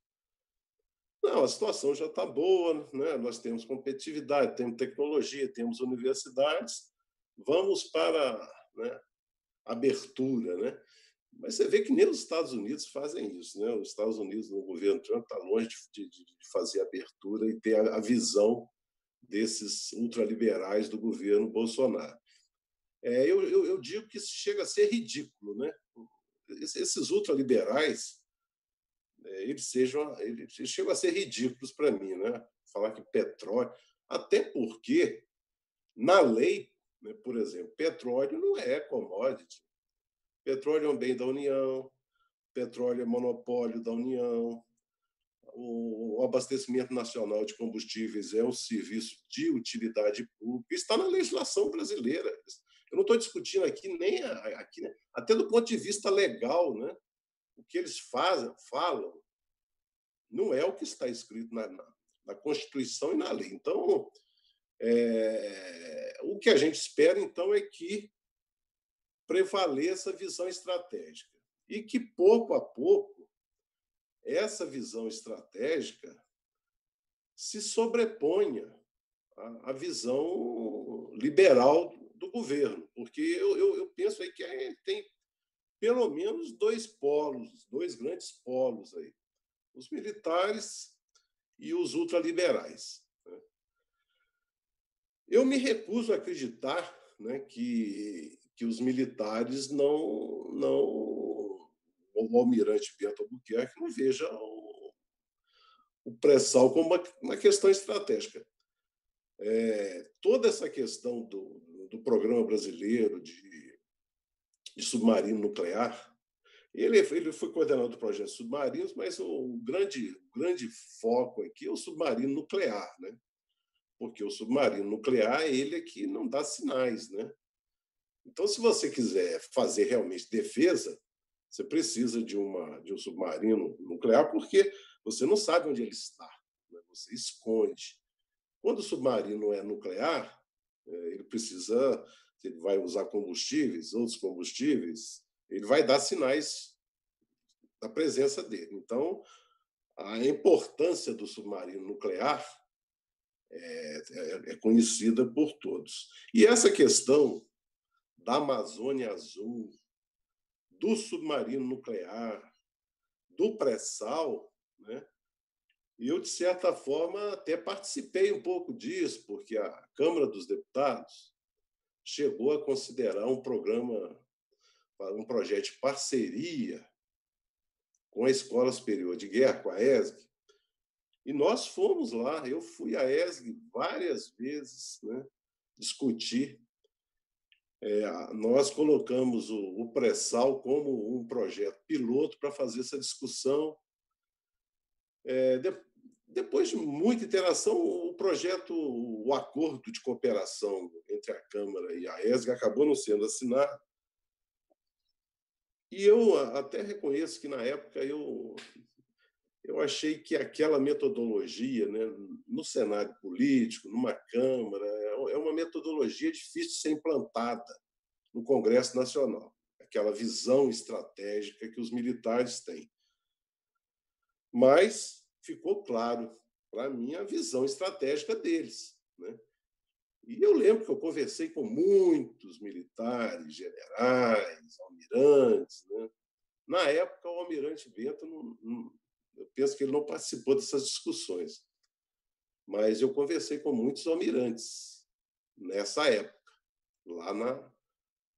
não, a situação já está boa, né? Nós temos competitividade, temos tecnologia, temos universidades, vamos para, né, abertura, né? Mas você vê que nem os Estados Unidos fazem isso, né? Os Estados Unidos, no governo Trump, está longe de fazer abertura e ter a visão desses ultraliberais do governo Bolsonaro. Eu digo que isso chega a ser ridículo, né? Esses ultraliberais, eles chegam a ser ridículos para mim, né? Falar que petróleo, até porque na lei, né, por exemplo, petróleo não é commodity. Petróleo é um bem da União, petróleo é monopólio da União, o abastecimento nacional de combustíveis é um serviço de utilidade pública, está na legislação brasileira. Eu não estou discutindo aqui nem aqui, né? Até do ponto de vista legal, né? O que eles falam, não é o que está escrito na Constituição e na lei. Então, o que a gente espera, então, é que prevaleça a visão estratégica e que, pouco a pouco, essa visão estratégica se sobreponha à visão liberal do governo, porque eu penso aí que a gente tem pelo menos dois grandes polos aí, os militares e os ultraliberais. Eu me recuso a acreditar, né, que os militares o almirante Bento Albuquerque não veja o pré-sal como uma questão estratégica. Toda essa questão do programa brasileiro de submarino nuclear, ele foi coordenador do projeto de submarinos, mas o grande foco aqui é o submarino nuclear, né? Porque o submarino nuclear ele é que não dá sinais, né? Então, se você quiser fazer realmente defesa, você precisa de um submarino nuclear, porque você não sabe onde ele está, né? Você esconde. Quando o submarino é nuclear, ele vai usar outros combustíveis, ele vai dar sinais da presença dele. Então, a importância do submarino nuclear é conhecida por todos. E essa questão da Amazônia Azul, do submarino nuclear, do pré-sal, né? Eu, de certa forma, até participei um pouco disso, porque a Câmara dos Deputados chegou a considerar um projeto de parceria com a Escola Superior de Guerra, com a ESG, e nós fomos lá. Eu fui à ESG várias vezes, né, discutir. Nós colocamos o pré-sal como um projeto piloto para fazer essa discussão. Depois de muita interação, o acordo de cooperação entre a Câmara e a ESG acabou não sendo assinado. E eu até reconheço que, na época, eu achei que aquela metodologia, né, no cenário político, numa Câmara, é uma metodologia difícil de ser implantada no Congresso Nacional, aquela visão estratégica que os militares têm. Mas ficou claro para mim a visão estratégica deles, né? E eu lembro que eu conversei com muitos militares, generais, almirantes, né? Na época, o almirante Bento, eu penso que ele não participou dessas discussões, mas eu conversei com muitos almirantes nessa época, lá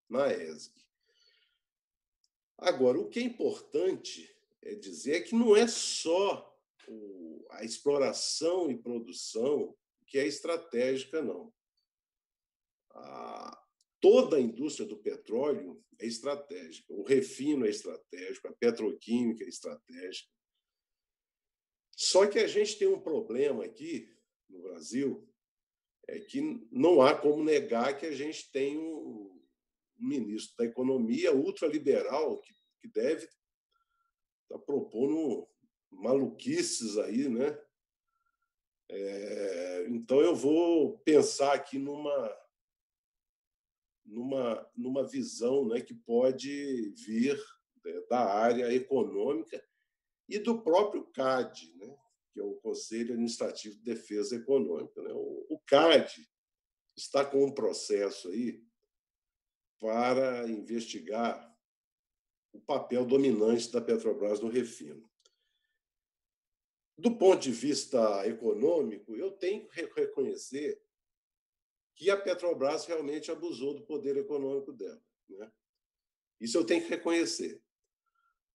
na ESG. Agora, o que é importante dizer é que não é só a exploração e produção que é estratégica, não. Toda a indústria do petróleo é estratégica, o refino é estratégico, a petroquímica é estratégica. Só que a gente tem um problema aqui no Brasil, é que não há como negar que a gente tem um ministro da Economia ultraliberal que deve estar propondo maluquices aí, né? Então, eu vou pensar aqui numa visão, né, que pode vir, né, da área econômica e do próprio CAD, né, que é o Conselho Administrativo de Defesa Econômica. Né? O CAD está com um processo aí para investigar o papel dominante da Petrobras no refino. Do ponto de vista econômico, eu tenho que reconhecer que a Petrobras realmente abusou do poder econômico dela, né? Isso eu tenho que reconhecer.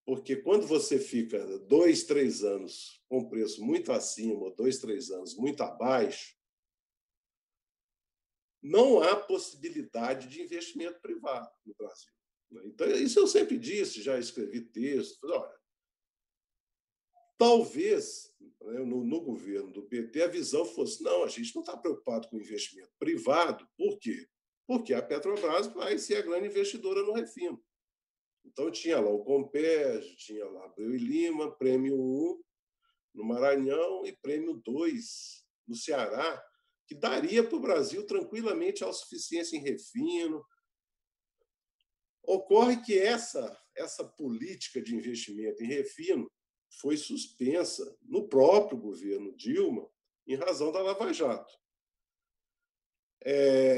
Porque quando você fica 2, 3 anos com preço muito acima, ou 2, 3 anos muito abaixo, não há possibilidade de investimento privado no Brasil. Então, isso eu sempre disse, já escrevi textos. Olha, talvez, né, no governo do PT a visão fosse: não, a gente não está preocupado com investimento privado. Por quê? Porque a Petrobras vai ser a grande investidora no refino. Então, tinha lá o Comperj, tinha lá Abreu e Lima, Prêmio 1 no Maranhão e Prêmio 2 no Ceará, que daria para o Brasil tranquilamente autossuficiência em refino. Ocorre que essa política de investimento em refino foi suspensa no próprio governo Dilma em razão da Lava Jato.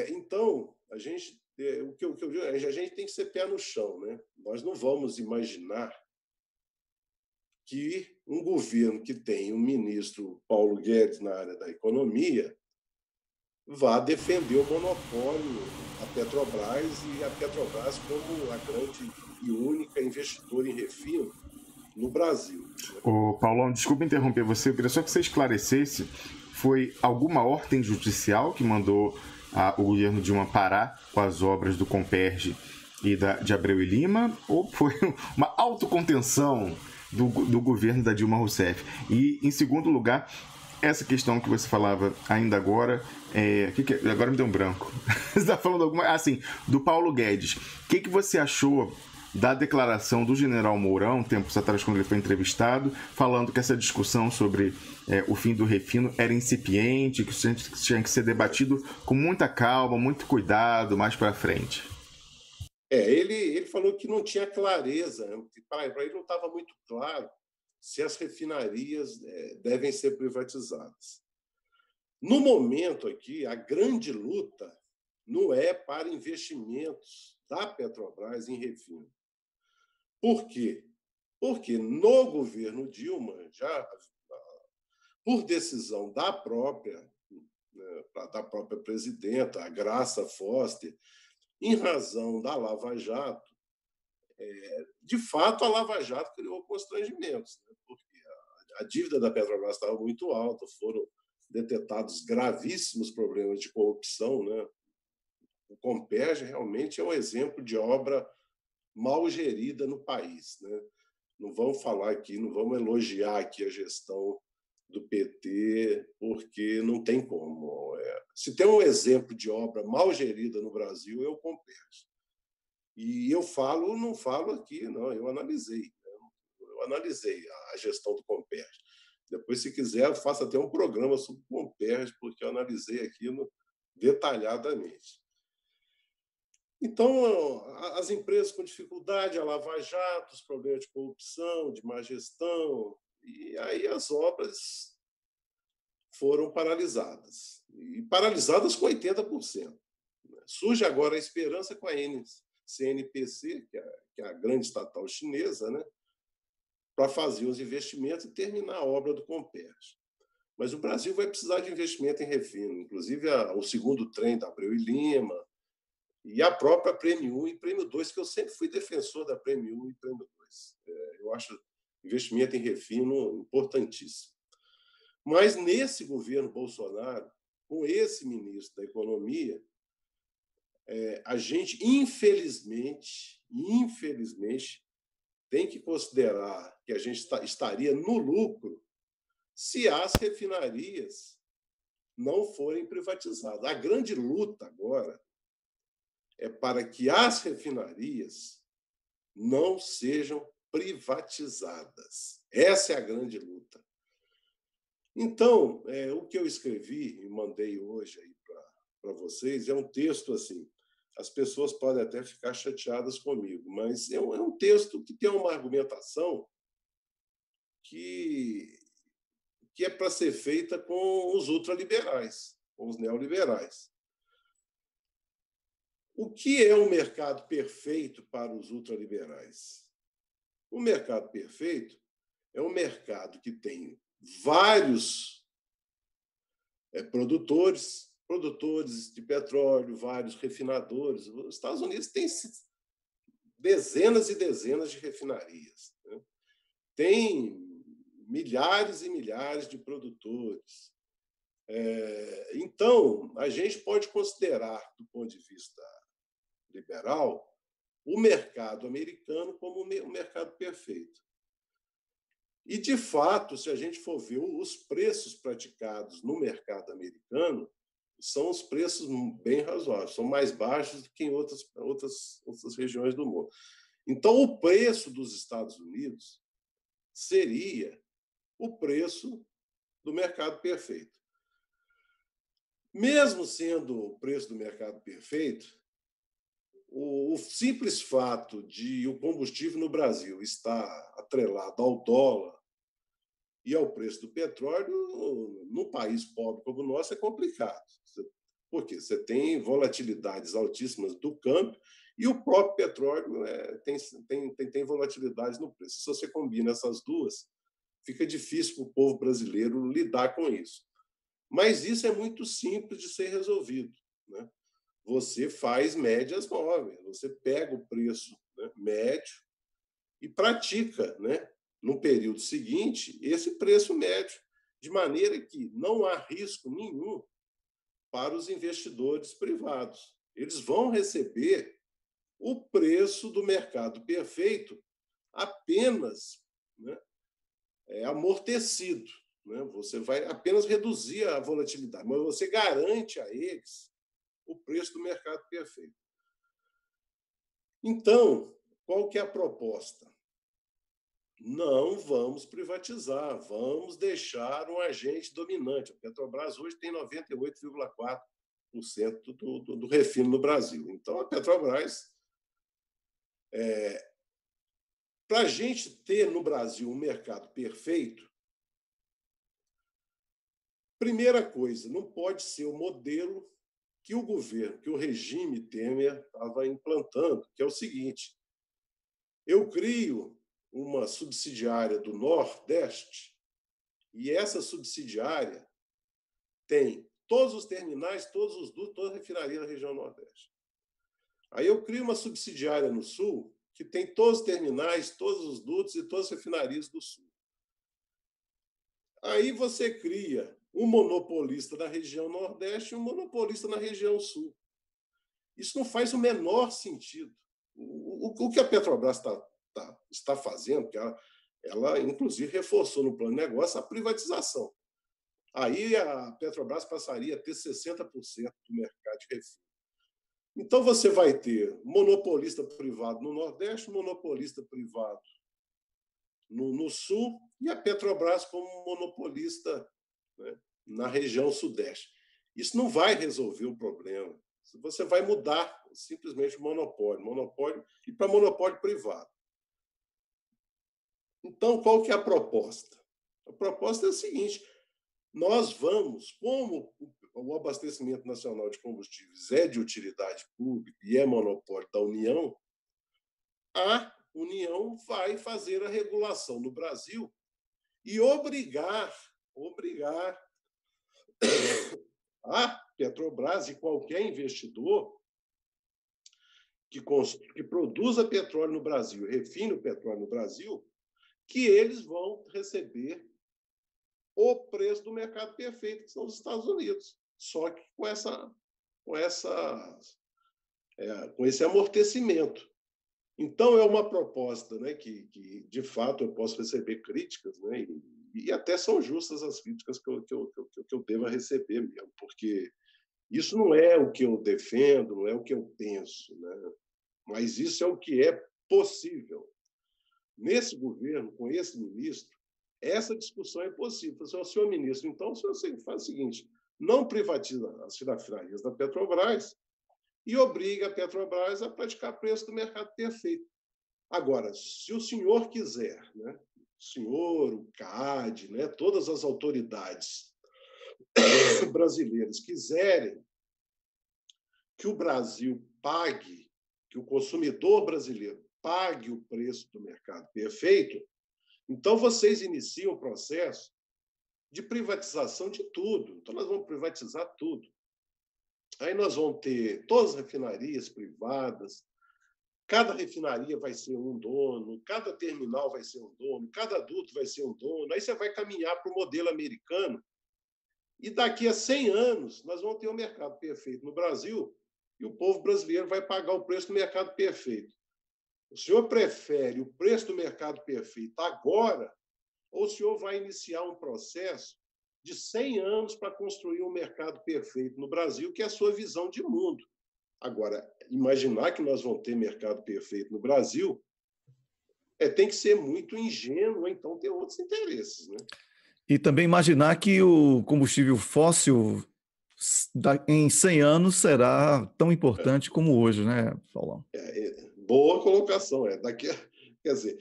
Então, a gente tem que ser pé no chão, né? Nós não vamos imaginar que um governo que tem um ministro Paulo Guedes na área da economia vá defender o monopólio da Petrobras e a Petrobras como a grande e única investidora em refino no Brasil. Ô, Paulão, desculpa interromper você, eu queria só que você esclarecesse, foi alguma ordem judicial que mandou o governo Dilma parar com as obras do Comperj e de Abreu e Lima, ou foi uma autocontenção do governo da Dilma Rousseff? E, em segundo lugar, essa questão que você falava ainda agora, agora me deu um branco. Você está falando do Paulo Guedes. O que você achou da declaração do general Mourão, tempos atrás, quando ele foi entrevistado, falando que essa discussão sobre o fim do refino era incipiente, que isso tinha que ser debatido com muita calma, muito cuidado, mais para frente? Ele falou que não tinha clareza, né? Para ele não estava muito claro se as refinarias devem ser privatizadas. No momento aqui, a grande luta não é para investimentos da Petrobras em refino. Por quê? Porque no governo Dilma, já por decisão da própria presidenta, a Graça Foster, em razão da Lava Jato, de fato, a Lava Jato criou constrangimentos, né? Porque a dívida da Petrobras estava muito alta, foram detectados gravíssimos problemas de corrupção, né? O Comperj realmente é um exemplo de obra mal gerida no país, né? Não vamos falar aqui, não vamos elogiar aqui a gestão do PT, porque não tem como. Se tem um exemplo de obra mal gerida no Brasil, é o Comperj. E eu não falo aqui, não, eu analisei. Eu analisei a gestão do Comperj. Depois, se quiser, faça até um programa sobre o Comperj, porque eu analisei aquilo detalhadamente. Então, as empresas com dificuldade, a Lava Jato, os problemas de corrupção, de má gestão, e aí as obras foram paralisadas. E paralisadas com 80%. Surge agora a esperança com a CNPC, que é a grande estatal chinesa, né, para fazer os investimentos e terminar a obra do Comperj. Mas o Brasil vai precisar de investimento em refino, inclusive o segundo trem da Abreu e Lima, e a própria Prêmio 1 e Prêmio 2, que eu sempre fui defensor da Prêmio 1 e Prêmio 2. Eu acho investimento em refino importantíssimo. Mas nesse governo Bolsonaro, com esse ministro da Economia, a gente, infelizmente, tem que considerar que a gente estaria no lucro se as refinarias não forem privatizadas. A grande luta agora é para que as refinarias não sejam privatizadas. Essa é a grande luta. Então, o que eu escrevi e mandei hoje aí para vocês é um texto assim. As pessoas podem até ficar chateadas comigo, mas é um texto que tem uma argumentação que é para ser feita com os ultraliberais, com os neoliberais. O que é um mercado perfeito para os ultraliberais? O mercado perfeito é um mercado que tem vários produtores de petróleo, vários refinadores. Os Estados Unidos têm dezenas e dezenas de refinarias, né? Tem milhares e milhares de produtores. Então, a gente pode considerar, do ponto de vista liberal, o mercado americano como um mercado perfeito. E, de fato, se a gente for ver os preços praticados no mercado americano, são os preços bem razoáveis, são mais baixos do que em outras regiões do mundo. Então, o preço dos Estados Unidos seria o preço do mercado perfeito. Mesmo sendo o preço do mercado perfeito, o simples fato de o combustível no Brasil estar atrelado ao dólar e ao preço do petróleo, num país pobre como o nosso, é complicado. Porque você tem volatilidades altíssimas do câmbio e o próprio petróleo tem volatilidades no preço. Se você combina essas duas, fica difícil para o povo brasileiro lidar com isso. Mas isso é muito simples de ser resolvido, né? Você faz médias móveis, você pega o preço, né, médio e pratica, né, no período seguinte esse preço médio, de maneira que não há risco nenhum para os investidores privados. Eles vão receber o preço do mercado perfeito apenas, né, amortecido, né? Você vai apenas reduzir a volatilidade, mas você garante a eles o preço do mercado perfeito. Então, qual que é a proposta? Não vamos privatizar, vamos deixar um agente dominante. A Petrobras hoje tem 98,4% do refino no Brasil. Então, a Petrobras, para a gente ter no Brasil um mercado perfeito, primeira coisa, não pode ser o modelo que o governo, que o regime Temer estava implantando, que é o seguinte: eu crio uma subsidiária do Nordeste e essa subsidiária tem todos os terminais, todos os dutos, toda a refinaria da região Nordeste. Aí eu crio uma subsidiária no Sul que tem todos os terminais, todos os dutos e todas as refinarias do Sul. Aí você cria um monopolista na região Nordeste e um monopolista na região Sul. Isso não faz o menor sentido. O que a Petrobras está fazendo, que ela, inclusive, reforçou no plano de negócio a privatização. Aí a Petrobras passaria a ter 60% do mercado de refino. Então, você vai ter monopolista privado no Nordeste, monopolista privado no Sul e a Petrobras como monopolista, né, na região Sudeste. Isso não vai resolver o problema. Você vai mudar simplesmente o monopólio e para monopólio privado. Então, qual que é a proposta? A proposta é a seguinte: nós vamos, como o abastecimento nacional de combustíveis é de utilidade pública e é monopólio da União, a União vai fazer a regulação no Brasil e obrigar a Petrobras e qualquer investidor que produza petróleo no Brasil, refine o petróleo no Brasil, que eles vão receber o preço do mercado perfeito, que são os Estados Unidos, só que com esse amortecimento. Então, é uma proposta, né, que de fato, eu posso receber críticas, né, E até são justas as críticas que eu devo receber mesmo, porque isso não é o que eu defendo, não é o que eu penso, né? Mas isso é o que é possível. Nesse governo, com esse ministro, essa discussão é possível. Senhor ministro, então, o senhor faz o seguinte, não privatiza as refinarias da Petrobras e obriga a Petrobras a praticar preço do mercado perfeito. Agora, se o senhor quiser, né, o senhor, o CAD, né, todas as autoridades brasileiras quiserem que o Brasil pague, que o consumidor brasileiro pague o preço do mercado perfeito, então vocês iniciam o processo de privatização de tudo. Então, nós vamos privatizar tudo. Aí nós vamos ter todas as refinarias privadas, cada refinaria vai ser um dono, cada terminal vai ser um dono, cada duto vai ser um dono. Aí você vai caminhar para o modelo americano e daqui a 100 anos nós vamos ter um mercado perfeito no Brasil e o povo brasileiro vai pagar o preço do mercado perfeito. O senhor prefere o preço do mercado perfeito agora ou o senhor vai iniciar um processo de 100 anos para construir um mercado perfeito no Brasil, que é a sua visão de mundo? Agora, imaginar que nós vamos ter mercado perfeito no Brasil tem que ser muito ingênuo, então ter outros interesses, né? E também imaginar que o combustível fóssil em 100 anos será tão importante como hoje, né, Paulão? Boa colocação. Quer dizer,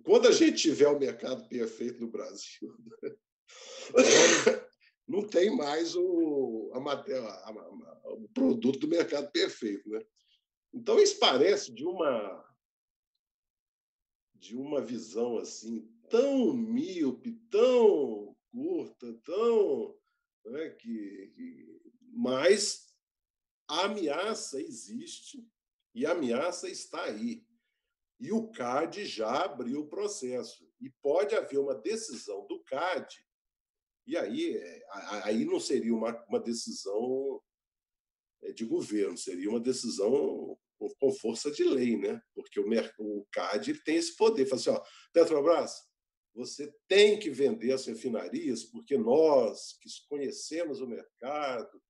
quando a gente tiver o mercado perfeito no Brasil, não tem mais o produto do mercado perfeito, né? Então, isso parece de uma visão assim tão míope, tão curta, tão, né, mas a ameaça existe e a ameaça está aí. E o CAD já abriu o processo. E pode haver uma decisão do CAD, e aí não seria uma decisão de governo, seria uma decisão com força de lei, né? Porque o CAD ele tem esse poder. Fala assim, ó, Petrobras, você tem que vender as refinarias, porque nós que conhecemos o mercado,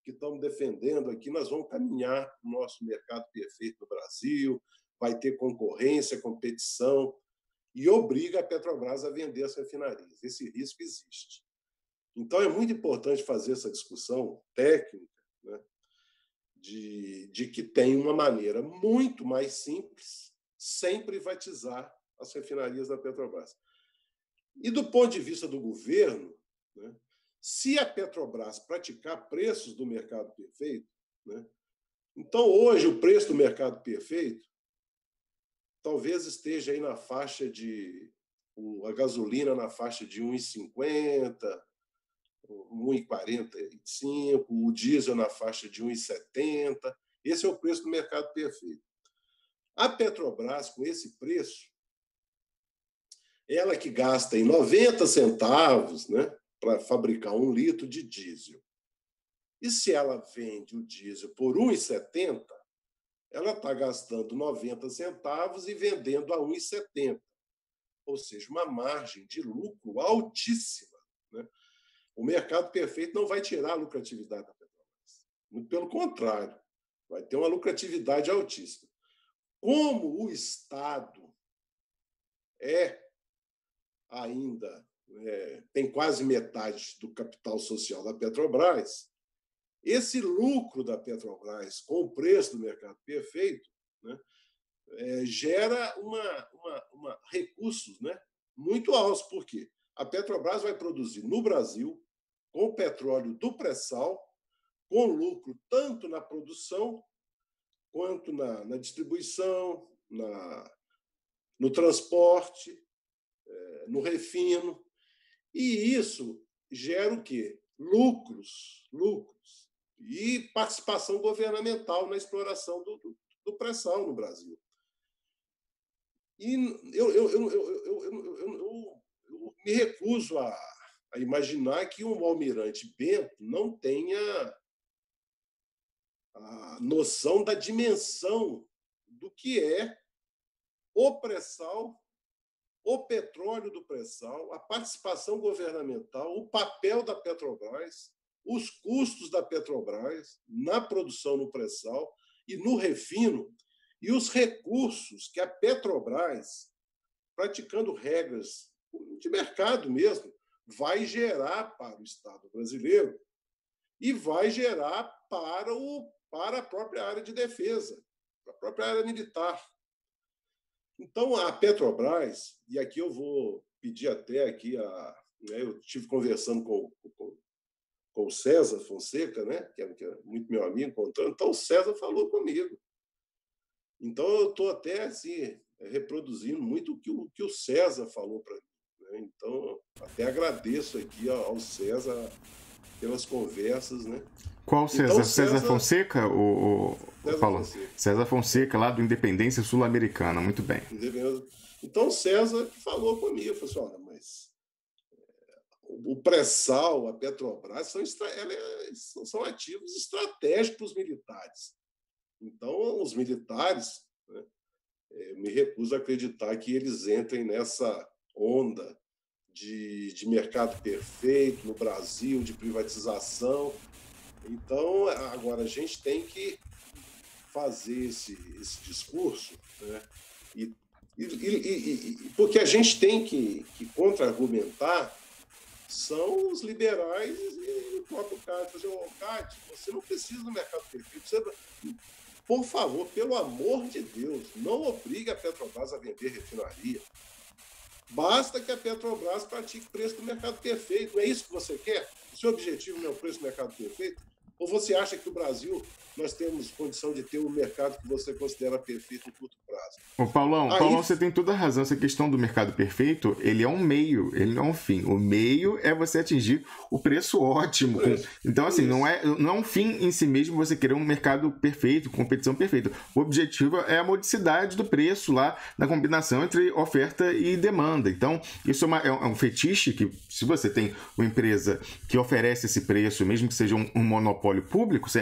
que estamos defendendo aqui, nós vamos caminhar para o nosso mercado perfeito no Brasil, vai ter concorrência, competição, e obriga a Petrobras a vender as refinarias. Esse risco existe. Então, é muito importante fazer essa discussão técnica, né, de que tem uma maneira muito mais simples, sem privatizar as refinarias da Petrobras. E, do ponto de vista do governo, né, se a Petrobras praticar preços do mercado perfeito, né, então, hoje, o preço do mercado perfeito talvez esteja aí na faixa de a gasolina na faixa de 1,50, 1,45, o diesel na faixa de 1,70. Esse é o preço do mercado perfeito. A Petrobras, com esse preço, ela que gasta em 90 centavos, né, para fabricar 1 litro de diesel. E se ela vende o diesel por 1,70, ela está gastando 90 centavos e vendendo a 1,70. Ou seja, uma margem de lucro altíssima, né? O mercado perfeito não vai tirar a lucratividade da Petrobras. Muito pelo contrário, vai ter uma lucratividade altíssima. Como o Estado ainda tem quase metade do capital social da Petrobras, esse lucro da Petrobras com o preço do mercado perfeito, né, gera recursos, né, muito altos. Por quê? A Petrobras vai produzir no Brasil, com o petróleo do pré-sal, com lucro tanto na produção quanto na distribuição, no transporte, no refino. E isso gera o quê? Lucros. E participação governamental na exploração do pré-sal no Brasil. E eu me recuso a imaginar que um almirante Bento não tenha a noção da dimensão do que é o pré-sal, o petróleo do pré-sal, a participação governamental, o papel da Petrobras, os custos da Petrobras na produção no pré-sal e no refino, e os recursos que a Petrobras, praticando regras de mercado mesmo, vai gerar para o Estado brasileiro e vai gerar para a própria área de defesa, para a própria área militar. Então, a Petrobras, e aqui eu vou pedir até aqui, eu estive conversando com o César Fonseca, né, que é muito meu amigo, contando, então o César falou comigo. Então, eu estou até assim, reproduzindo muito o que o César falou para mim. Né? Então, até agradeço aqui ao César pelas conversas. Né? Qual César? Então, César Fonseca? César Paulo? Fonseca. César Fonseca, lá do Independência Sul-Americana. Muito bem. Então, o César falou comigo, falou assim, olha, mas o pré-sal, a Petrobras, são ativos estratégicos para os militares. Então, os militares, né, me recuso a acreditar que eles entrem nessa onda de mercado perfeito no Brasil, de privatização. Então, agora, a gente tem que fazer esse discurso, né, porque a gente tem que contra-argumentar são os liberais e o próprio Cássio. Cássio, você não precisa do mercado perfeito. Por favor, pelo amor de Deus, não obrigue a Petrobras a vender refinaria. Basta que a Petrobras pratique preço do mercado perfeito. Não é isso que você quer? O seu objetivo não é o preço do mercado perfeito? Ou você acha que o Brasil, nós temos condição de ter um mercado que você considera perfeito em curto prazo? Ô, Paulão, você tem toda a razão. Essa questão do mercado perfeito, ele é um meio, ele não é um fim. O meio é você atingir o preço ótimo. Então, assim, não é um fim em si mesmo você querer um mercado perfeito, competição perfeita. O objetivo é a modicidade do preço lá na combinação entre oferta e demanda. Então, isso é um fetiche que, se você tem uma empresa que oferece esse preço, mesmo que seja um monopólio público, se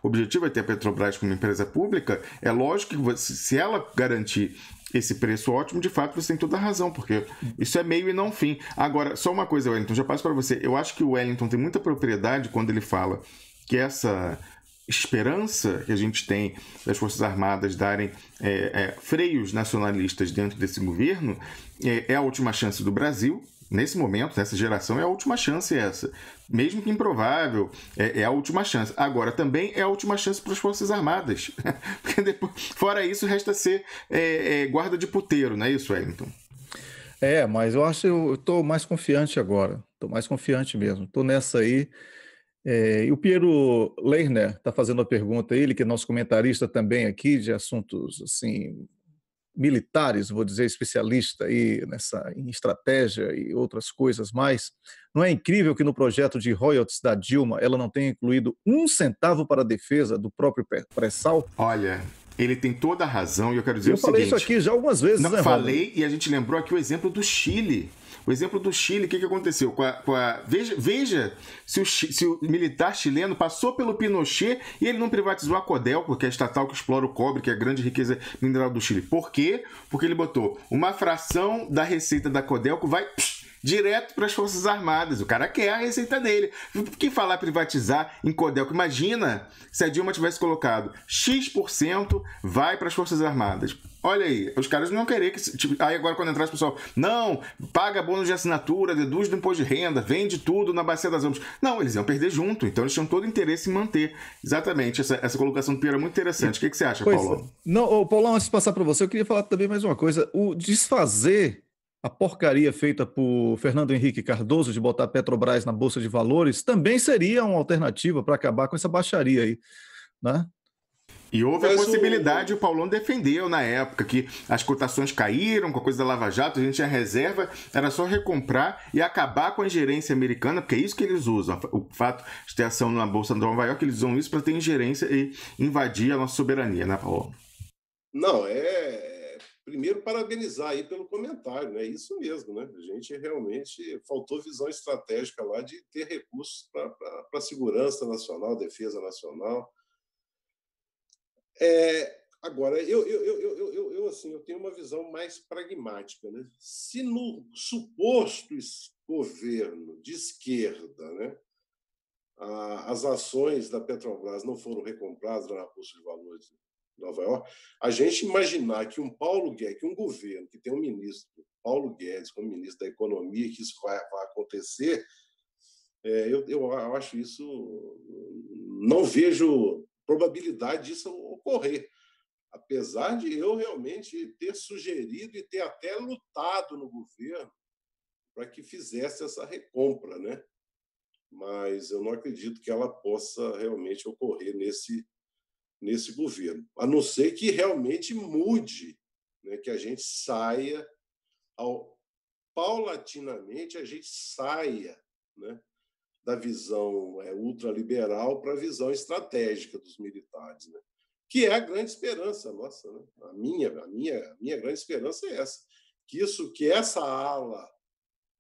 o objetivo é ter a Petrobras como empresa pública, é lógico que se ela garantir esse preço ótimo, de fato você tem toda a razão, porque isso é meio e não fim. Agora, só uma coisa, Wellington, já passo para você. Eu acho que o Wellington tem muita propriedade quando ele fala que essa esperança que a gente tem das Forças Armadas darem freios nacionalistas dentro desse governo é a última chance do Brasil. Nesse momento, nessa geração, é a última chance essa. Mesmo que improvável, é a última chance. Agora, também é a última chance para as Forças Armadas. Porque depois, fora isso, resta ser guarda de puteiro, não é isso, Wellington? Mas eu acho que eu estou mais confiante agora. Estou mais confiante mesmo. Estou nessa aí. E o Piero Lerner está fazendo a pergunta, ele que é nosso comentarista também aqui de assuntos assim militares, vou dizer, especialista aí em estratégia e outras coisas mais. Não é incrível que no projeto de royalties da Dilma ela não tenha incluído 1 centavo para a defesa do próprio pré-sal? Olha, ele tem toda a razão e eu quero dizer o seguinte... Eu falei isso aqui já algumas vezes, né, falei, e a gente lembrou aqui o exemplo do Chile. O exemplo do Chile, o que aconteceu? Veja se o militar chileno passou pelo Pinochet e ele não privatizou a Codelco, que é a estatal que explora o cobre, que é a grande riqueza mineral do Chile. Por quê? Porque ele botou uma fração da receita da Codelco, vai direto para as Forças Armadas. O cara quer a receita dele. Por que falar privatizar em Codelco? Imagina se a Dilma tivesse colocado X% vai para as Forças Armadas. Olha aí, os caras não iam querer que... Aí agora quando entrasse o pessoal, não, paga bônus de assinatura, deduz do imposto de renda, vende tudo na Bacia das Almas. Não, eles iam perder junto, então eles tinham todo interesse em manter. Exatamente, essa colocação do Piero é muito interessante. O que você acha, Paulão? Não, Paulão, antes de passar para você, eu queria falar também mais uma coisa. O desfazer a porcaria feita por Fernando Henrique Cardoso de botar a Petrobras na Bolsa de Valores também seria uma alternativa para acabar com essa baixaria aí, né? E houve a possibilidade, o Paulão defendeu na época, que as cotações caíram com a coisa da Lava Jato, a gente tinha reserva, era só recomprar e acabar com a ingerência americana, porque é isso que eles usam. O fato de ter ação na Bolsa de Nova York, eles usam isso para ter ingerência e invadir a nossa soberania, né, Paulão? Não, primeiro, parabenizar aí pelo comentário, né? Isso mesmo, né? A gente realmente faltou visão estratégica lá de ter recursos para a segurança nacional, defesa nacional. Agora, eu tenho uma visão visão mais pragmática, né? Se no suposto governo de esquerda, né, as ações da Petrobras não foram recompradas na Bolsa de Valores de Nova York, a gente imaginar que um Paulo Guedes, que um governo que tem um ministro, Paulo Guedes, como ministro da Economia, que isso vai acontecer, eu acho isso, não vejo probabilidade disso ocorrer, apesar de eu realmente ter sugerido e ter até lutado no governo para que fizesse essa recompra, né? Mas eu não acredito que ela possa realmente ocorrer nesse governo, a não ser que realmente mude, né? Que a gente saia, paulatinamente, a gente saia, né, da visão ultraliberal para a visão estratégica dos militares, né? Que é a grande esperança nossa, né? A minha grande esperança é essa, que essa ala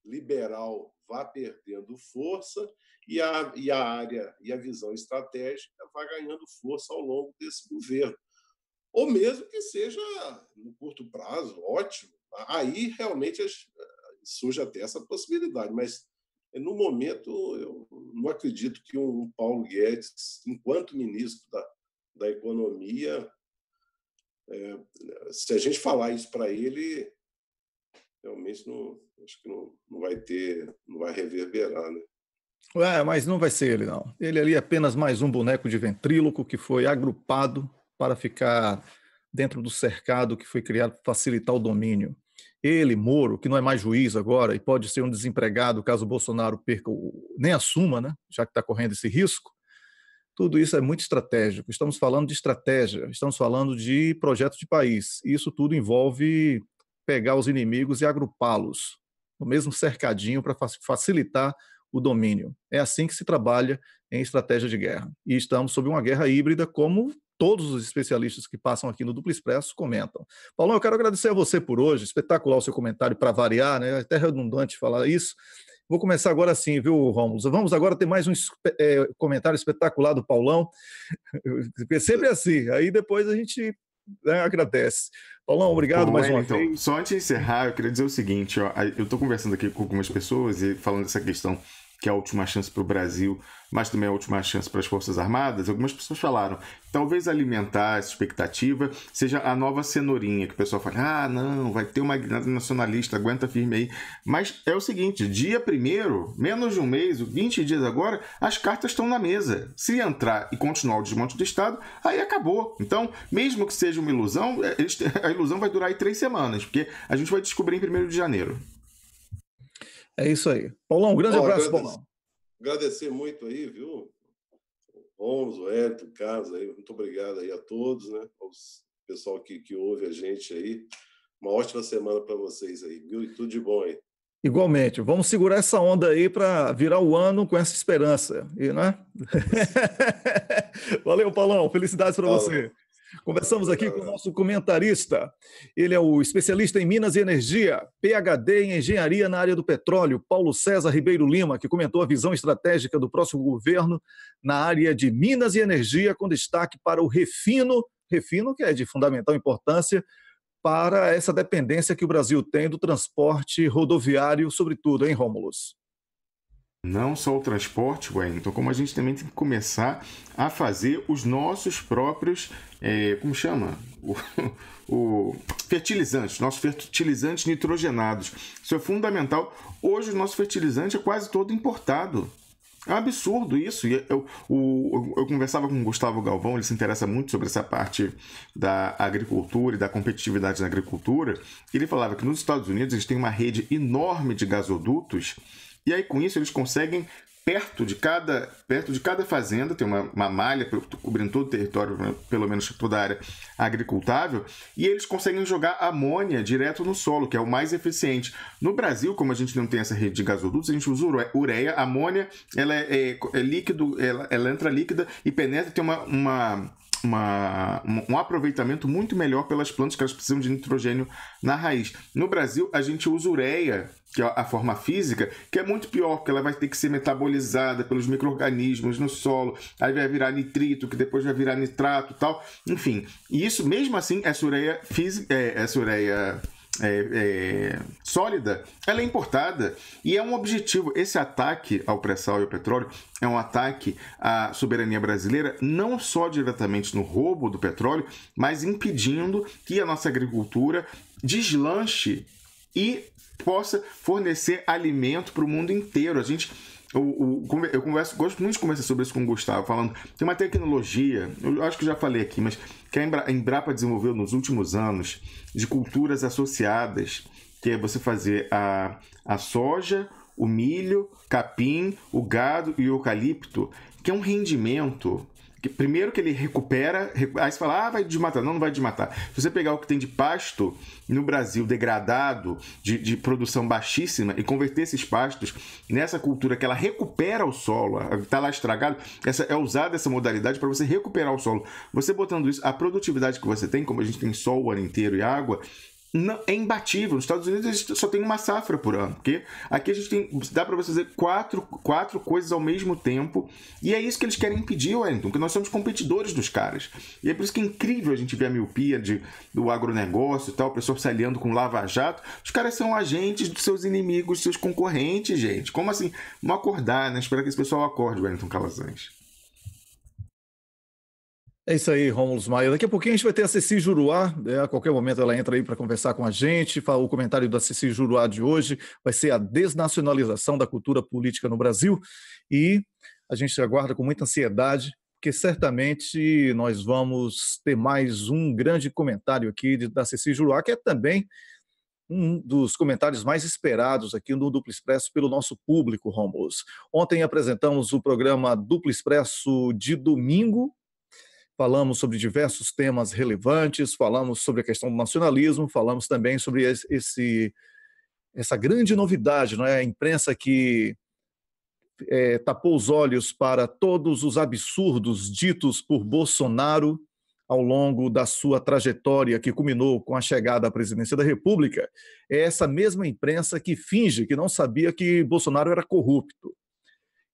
liberal vá perdendo força e a área e a visão estratégica vá ganhando força ao longo desse governo. Ou mesmo que seja no curto prazo, ótimo. Aí realmente surge até essa possibilidade, mas no momento eu não acredito que um Paulo Guedes, enquanto ministro da Economia, se a gente falar isso para ele, realmente acho que não vai reverberar, né? Mas não vai ser ele, não. Ele ali é apenas mais um boneco de ventríloco que foi agrupado para ficar dentro do cercado que foi criado para facilitar o domínio. Ele, Moro, que não é mais juiz agora e pode ser um desempregado caso o Bolsonaro perca, nem assuma, né, já que está correndo esse risco, tudo isso é muito estratégico. Estamos falando de estratégia, estamos falando de projeto de país. E isso tudo envolve pegar os inimigos e agrupá-los no mesmo cercadinho para facilitar o domínio. É assim que se trabalha em estratégia de guerra. E estamos sob uma guerra híbrida, como todos os especialistas que passam aqui no Duplo Expresso comentam. Paulão, eu quero agradecer a você por hoje, espetacular o seu comentário para variar, né? É até redundante falar isso. Vou começar agora sim, viu, Rômulo? Vamos agora ter mais um comentário espetacular do Paulão, porque sempre é assim, aí depois a gente agradece. Paulão, obrigado mais uma vez. Só antes de encerrar, eu queria dizer o seguinte, ó, eu estou conversando aqui com algumas pessoas e falando dessa questão que é a última chance para o Brasil, mas também a última chance para as Forças Armadas. Algumas pessoas falaram, talvez alimentar essa expectativa seja a nova cenourinha, que o pessoal fala, não, vai ter uma guinada nacionalista, aguenta firme aí. Mas é o seguinte, dia 1º, menos de um mês, 20 dias agora, as cartas estão na mesa. Se entrar e continuar o desmonte do Estado, aí acabou. Então, mesmo que seja uma ilusão, a ilusão vai durar aí 3 semanas, porque a gente vai descobrir em 1º de janeiro. É isso aí. Paulão, um grande abraço, Paulão. Agradecer muito aí, viu? Rômulo, o Hélio, o Carlos aí, muito obrigado aí a todos, né? Ao pessoal que ouve a gente aí. Uma ótima semana para vocês aí, viu? E tudo de bom aí. Igualmente. Vamos segurar essa onda aí para virar o ano com essa esperança, né? Valeu, Paulão. Felicidades para você. Conversamos aqui com o nosso comentarista. Ele é o especialista em Minas e Energia, PhD em Engenharia na área do petróleo, Paulo César Ribeiro Lima, que comentou a visão estratégica do próximo governo na área de Minas e Energia, com destaque para o refino, que é de fundamental importância para essa dependência que o Brasil tem do transporte rodoviário, sobretudo, hein, Rômulus? Não só o transporte, Wellington, como a gente também tem que começar a fazer os nossos próprios, como chama? O fertilizantes, nossos fertilizantes nitrogenados. Isso é fundamental. Hoje o nosso fertilizante é quase todo importado. É um absurdo isso. Eu conversava com o Gustavo Galvão, ele se interessa muito sobre essa parte da agricultura e da competitividade na agricultura. Ele falava que nos Estados Unidos eles têm uma rede enorme de gasodutos. E aí, com isso, eles conseguem, perto de cada fazenda, tem uma malha cobrindo todo o território, pelo menos toda a área agricultável, e eles conseguem jogar amônia direto no solo, que é o mais eficiente. No Brasil, como a gente não tem essa rede de gasodutos, a gente usa ureia. A amônia ela é líquido, ela entra líquida e penetra, tem um aproveitamento muito melhor pelas plantas, que elas precisam de nitrogênio na raiz. No Brasil, a gente usa ureia, que é a forma física, que é muito pior, porque ela vai ter que ser metabolizada pelos micro-organismos no solo, aí vai virar nitrito, que depois vai virar nitrato e tal. Enfim, e isso, mesmo assim, essa ureia sólida, ela é importada e é um objetivo. Esse ataque ao pré-sal e ao petróleo é um ataque à soberania brasileira, não só diretamente no roubo do petróleo, mas impedindo que a nossa agricultura deslanche e possa fornecer alimento para o mundo inteiro. Gosto muito de conversar sobre isso com o Gustavo, falando, tem uma tecnologia, eu acho que já falei aqui, mas que a Embrapa desenvolveu nos últimos anos, de culturas associadas, que é você fazer a soja, o milho, capim, o gado e o eucalipto, que é um rendimento que, primeiro, que ele recupera, aí você fala, vai desmatar. Não vai desmatar. Se você pegar o que tem de pasto no Brasil degradado, de produção baixíssima, e converter esses pastos nessa cultura que ela recupera o solo, está lá estragado, é usada essa modalidade para você recuperar o solo. Você botando isso, a produtividade que você tem, como a gente tem sol o ano inteiro e água, não, é imbatível. Nos Estados Unidos a gente só tem uma safra por ano, porque aqui a gente dá para você fazer quatro coisas ao mesmo tempo, e é isso que eles querem impedir, Wellington, que nós somos competidores dos caras. E é por isso que é incrível a gente ver a miopia do agronegócio e tal, o pessoal se aliando com lava-jato. Os caras são agentes dos seus inimigos, dos seus concorrentes, gente. Como assim? Vamos acordar, né? Espero que esse pessoal acorde, Wellington Calazans. É isso aí, Rômulo Maia. Daqui a pouquinho a gente vai ter a Ceci Juruá, a qualquer momento ela entra aí para conversar com a gente. O comentário da Ceci Juruá de hoje vai ser a desnacionalização da cultura política no Brasil, e a gente aguarda com muita ansiedade, porque certamente nós vamos ter mais um grande comentário aqui da Ceci Juruá, que é também um dos comentários mais esperados aqui no Duplo Expresso pelo nosso público, Rômulo. Ontem apresentamos o programa Duplo Expresso de domingo. Falamos sobre diversos temas relevantes, falamos sobre a questão do nacionalismo, falamos também sobre essa grande novidade, não é? A imprensa que tapou os olhos para todos os absurdos ditos por Bolsonaro ao longo da sua trajetória, que culminou com a chegada à presidência da República. É essa mesma imprensa que finge que não sabia que Bolsonaro era corrupto.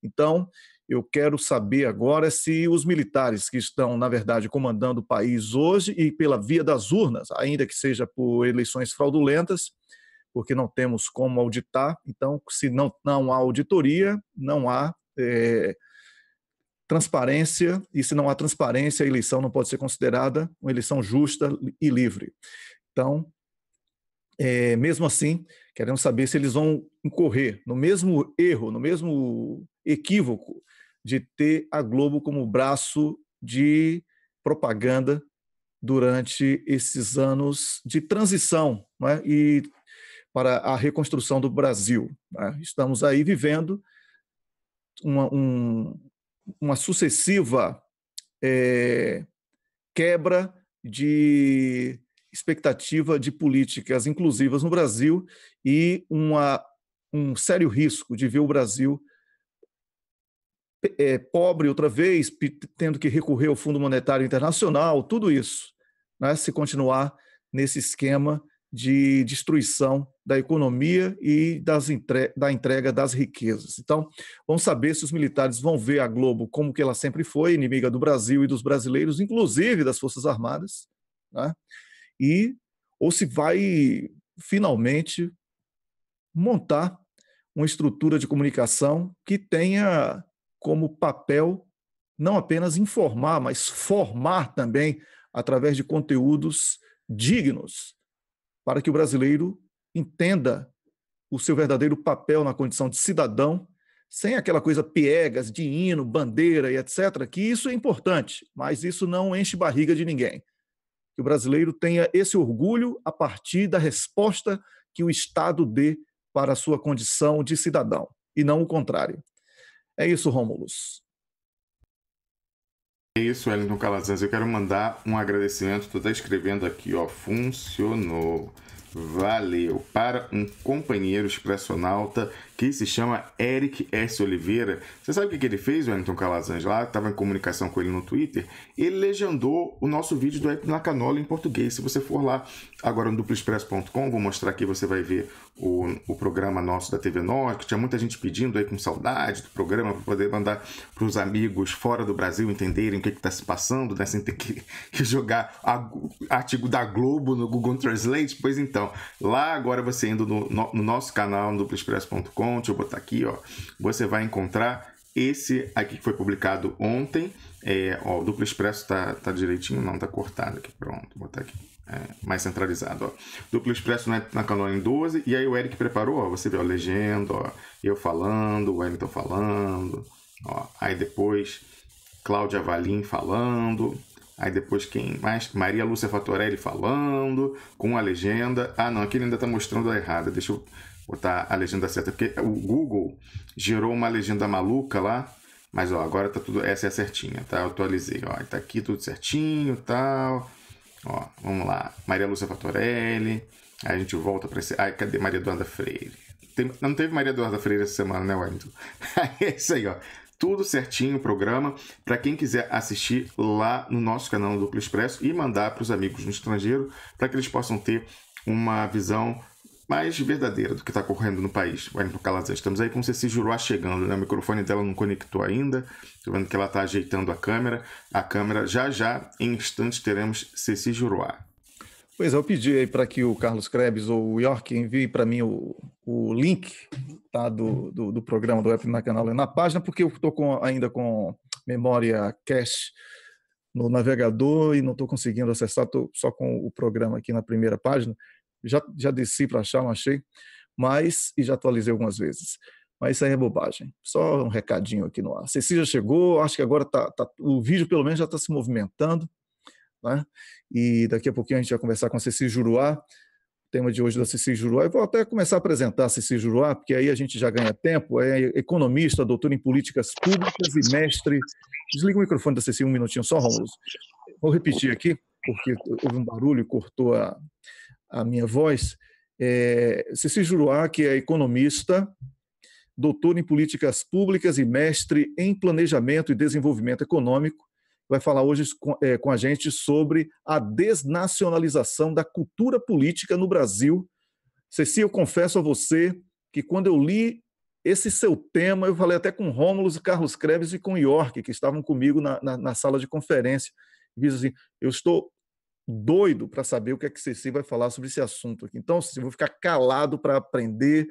Então, eu quero saber agora se os militares que estão, na verdade, comandando o país hoje e pela via das urnas, ainda que seja por eleições fraudulentas, porque não temos como auditar, então, se não há auditoria, não há transparência, e se não há transparência, a eleição não pode ser considerada uma eleição justa e livre. Então, mesmo assim, queremos saber se eles vão incorrer no mesmo erro, no mesmo equívoco de ter a Globo como braço de propaganda durante esses anos de transição, né, e para a reconstrução do Brasil. Né? Estamos aí vivendo uma sucessiva quebra de expectativa de políticas inclusivas no Brasil e um sério risco de ver o Brasil pobre outra vez, tendo que recorrer ao Fundo Monetário Internacional, tudo isso, né, se continuar nesse esquema de destruição da economia e da entrega das riquezas. Então, vamos saber se os militares vão ver a Globo como que ela sempre foi, inimiga do Brasil e dos brasileiros, inclusive das Forças Armadas, né, ou se vai finalmente montar uma estrutura de comunicação que tenha como papel não apenas informar, mas formar também através de conteúdos dignos, para que o brasileiro entenda o seu verdadeiro papel na condição de cidadão, sem aquela coisa piegas de hino, bandeira e etc., que isso é importante, mas isso não enche barriga de ninguém. Que o brasileiro tenha esse orgulho a partir da resposta que o Estado dê para a sua condição de cidadão, e não o contrário. É isso, Rômulo. É isso, Wellington Calazans. Eu quero mandar um agradecimento. Estou até escrevendo aqui, funcionou. Valeu. Para um companheiro expressionauta que se chama Eric S. Oliveira. Você sabe o que ele fez, Wellington Calazans? Lá, estava em comunicação com ele no Twitter. Ele legendou o nosso vídeo do App na Canola em português. Se você for lá agora no duploexpresso.com, vou mostrar aqui, você vai ver o programa nosso da TV Norte. Tinha muita gente pedindo aí com saudade do programa para poder mandar para os amigos fora do Brasil entenderem o que está se passando, né? Sem ter que jogar artigo da Globo no Google Translate. Pois então, lá agora você indo no nosso canal, no duploexpresso.com, deixa eu botar aqui, ó, você vai encontrar esse aqui que foi publicado ontem. O Duplo Expresso tá direitinho, não, tá cortado aqui, pronto, vou botar aqui, mais centralizado, ó. Duplo Expresso na Canola em 12, e aí o Eric preparou, ó, você vê a legenda, ó, eu falando, o Wellington falando, ó, aí depois Cláudia Valim falando, aí depois quem mais? Maria Lúcia Fatorelli falando, com a legenda. Ah, não, aqui ele ainda tá mostrando a errada, deixa eu botar a legenda certa, porque o Google gerou uma legenda maluca lá, mas ó, agora tá tudo, essa é a certinha, tá? Eu atualizei, ó, tá aqui tudo certinho, tal. Ó, vamos lá, Maria Lúcia Fatorelli, aí a gente volta para esse, cadê Maria Eduarda Freire? Não teve Maria Eduarda Freire essa semana, né, Wellington? É isso aí, ó. Tudo certinho o programa, para quem quiser assistir lá no nosso canal do Duplo Expresso e mandar para os amigos no estrangeiro, para que eles possam ter uma visão mais verdadeira do que está ocorrendo no país. Wellington Calazans, estamos aí com Ceci Juruá chegando, né? O microfone dela não conectou ainda, estou vendo que ela está ajeitando a câmera. Já, em instantes, teremos Ceci Juruá. Pois é, eu pedi aí para que o Carlos Krebs ou o York envie para mim o link, tá, do programa do App na Canola na página, porque eu estou ainda com memória cache no navegador e não estou conseguindo acessar, estou só com o programa aqui na primeira página. Já desci para achar, não achei, e já atualizei algumas vezes. Mas isso aí é bobagem. Só um recadinho aqui no ar. Ceci já chegou, acho que agora o vídeo pelo menos já está se movimentando, né? E daqui a pouquinho a gente vai conversar com a Ceci Juruá, o tema de hoje da Ceci Juruá. Eu vou até começar a apresentar a Ceci Juruá, porque aí a gente já ganha tempo. É economista, doutora em políticas públicas e mestre... Desliga o microfone da Ceci um minutinho só, Rômulo. Vou repetir aqui, porque houve um barulho e cortou a minha voz. Ceci Juruá, que é economista, doutor em políticas públicas e mestre em planejamento e desenvolvimento econômico, vai falar hoje com a gente sobre a desnacionalização da cultura política no Brasil. Ceci, eu confesso a você que quando eu li esse seu tema, eu falei até com Rômulo, Carlos Krebs e com York, que estavam comigo na sala de conferência. Diz assim, eu estou doido para saber o que é que Ceci vai falar sobre esse assunto aqui. Então, eu vou ficar calado para aprender.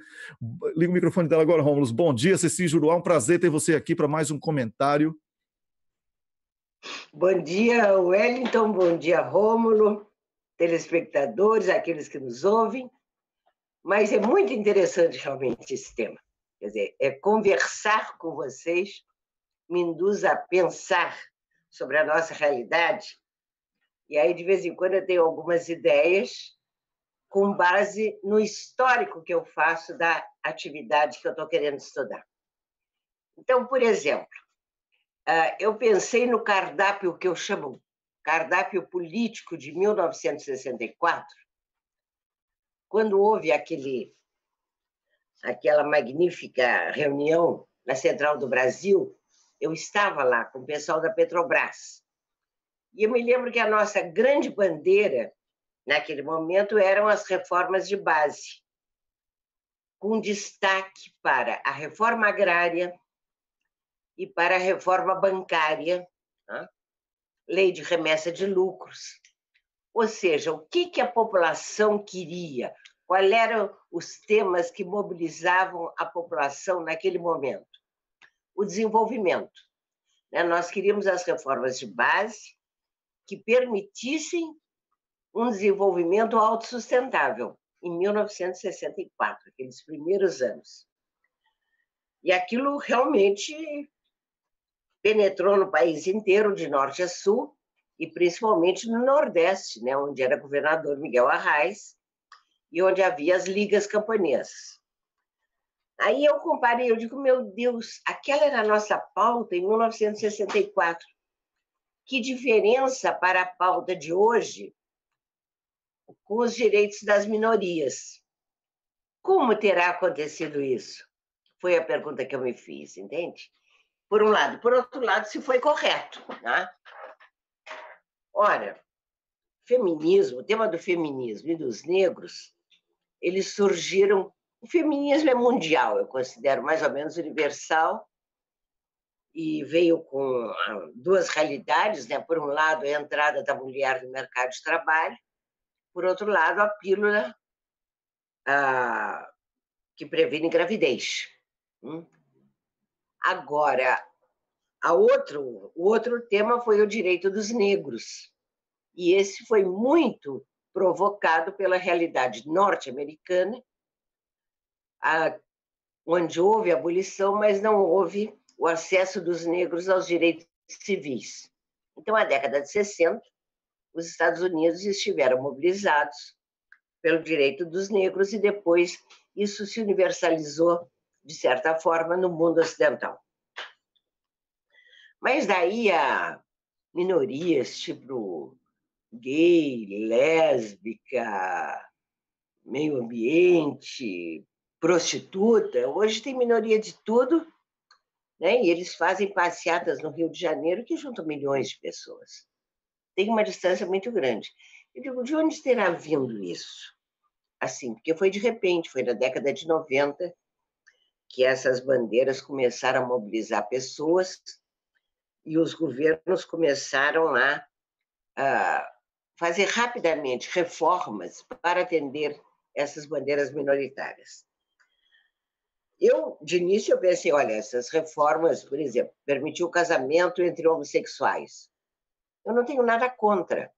Liga o microfone dela agora, Rômulo. Bom dia, Ceci Juruá. Um prazer ter você aqui para mais um comentário. Bom dia, Wellington. Bom dia, Rômulo, telespectadores, aqueles que nos ouvem. Mas é muito interessante realmente esse tema. Quer dizer, conversar com vocês me induz a pensar sobre a nossa realidade. E aí, de vez em quando, eu tenho algumas ideias com base no histórico que eu faço da atividade que eu estou querendo estudar. Então, por exemplo, eu pensei no cardápio que eu chamo cardápio político de 1964, quando houve aquela magnífica reunião na Central do Brasil. Eu estava lá com o pessoal da Petrobras. E eu me lembro que a nossa grande bandeira, naquele momento, eram as reformas de base, com destaque para a reforma agrária e para a reforma bancária, né? Lei de remessa de lucros. Ou seja, o que a população queria? Quais eram os temas que mobilizavam a população naquele momento? O desenvolvimento. Nós queríamos as reformas de base que permitissem um desenvolvimento autossustentável, em 1964, aqueles primeiros anos. E aquilo realmente penetrou no país inteiro, de norte a sul, e principalmente no Nordeste, né, onde era governador Miguel Arraes, e onde havia as ligas camponesas. Aí eu comparei, eu digo, meu Deus, aquela era a nossa pauta em 1964. Que diferença para a pauta de hoje, com os direitos das minorias. Como terá acontecido isso? Foi a pergunta que eu me fiz, entende? Por um lado. Por outro lado, se foi correto, né? Ora, feminismo, o tema do feminismo e dos negros, eles surgiram... O feminismo é mundial, eu considero mais ou menos universal, e veio com duas realidades, né? Por um lado, a entrada da mulher no mercado de trabalho, por outro lado, a pílula que previne gravidez. Agora, o outro tema foi o direito dos negros, e esse foi muito provocado pela realidade norte-americana, onde houve abolição, mas não houve o acesso dos negros aos direitos civis. Então, na década de 60, os Estados Unidos estiveram mobilizados pelo direito dos negros e depois isso se universalizou, de certa forma, no mundo ocidental. Mas daí a minorias tipo gay, lésbica, meio ambiente, prostituta, hoje tem minoria de tudo, né? E eles fazem passeatas no Rio de Janeiro que juntam milhões de pessoas. Tem uma distância muito grande. Eu digo, de onde terá vindo isso? Assim, porque foi de repente, foi na década de 90 que essas bandeiras começaram a mobilizar pessoas e os governos começaram a fazer rapidamente reformas para atender essas bandeiras minoritárias. De início, eu pensei, olha, essas reformas, por exemplo, permitiu o casamento entre homossexuais. Eu não tenho nada contra.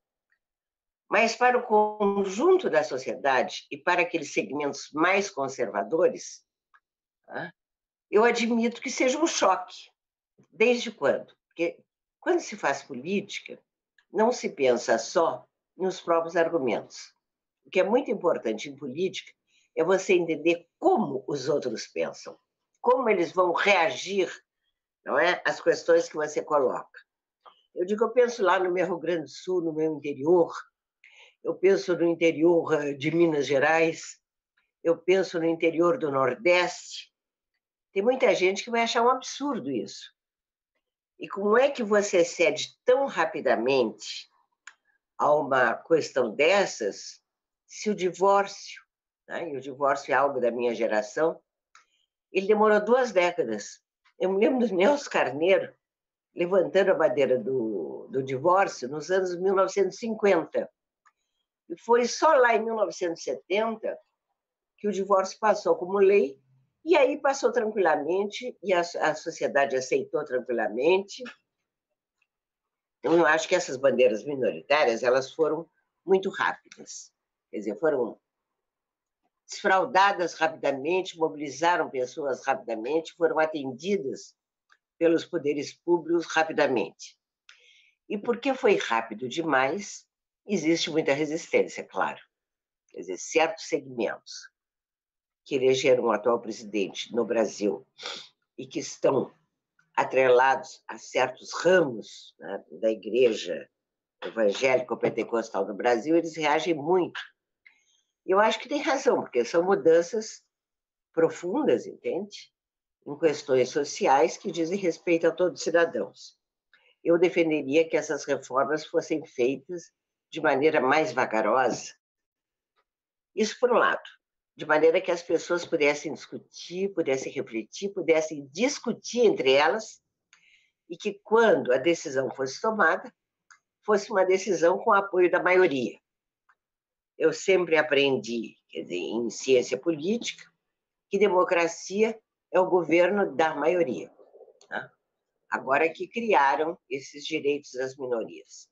Mas para o conjunto da sociedade e para aqueles segmentos mais conservadores, eu admito que seja um choque. Desde quando? Porque quando se faz política, não se pensa só nos próprios argumentos. O que é muito importante em política é você entender como os outros pensam, como eles vão reagir, não é, às questões que você coloca. Eu penso lá no meu Rio Grande do Sul, no meu interior, eu penso no interior de Minas Gerais, eu penso no interior do Nordeste. Tem muita gente que vai achar um absurdo isso. E como é que você cede tão rapidamente a uma questão dessas se o divórcio, né, e o divórcio é algo da minha geração, ele demorou 2 décadas. Eu me lembro do Nelson Carneiro levantando a bandeira do divórcio nos anos 1950. E foi só lá em 1970 que o divórcio passou como lei, e aí passou tranquilamente, e a sociedade aceitou tranquilamente. Eu acho que essas bandeiras minoritárias elas foram muito rápidas. Quer dizer, foram desfraudadas rapidamente, mobilizaram pessoas rapidamente, foram atendidas pelos poderes públicos rapidamente. E porque foi rápido demais, existe muita resistência, claro. Quer dizer, certos segmentos que elegeram o atual presidente no Brasil e que estão atrelados a certos ramos, né, da igreja evangélico-pentecostal do Brasil, eles reagem muito. Eu acho que tem razão, porque são mudanças profundas, entende? Em questões sociais que dizem respeito a todos os cidadãos. Eu defenderia que essas reformas fossem feitas de maneira mais vagarosa. Isso por um lado, de maneira que as pessoas pudessem discutir, pudessem refletir, pudessem discutir entre elas, e que quando a decisão fosse tomada, fosse uma decisão com o apoio da maioria. Eu sempre aprendi, quer dizer, em ciência política, que democracia é o governo da maioria. Tá? Agora que criaram esses direitos das minorias.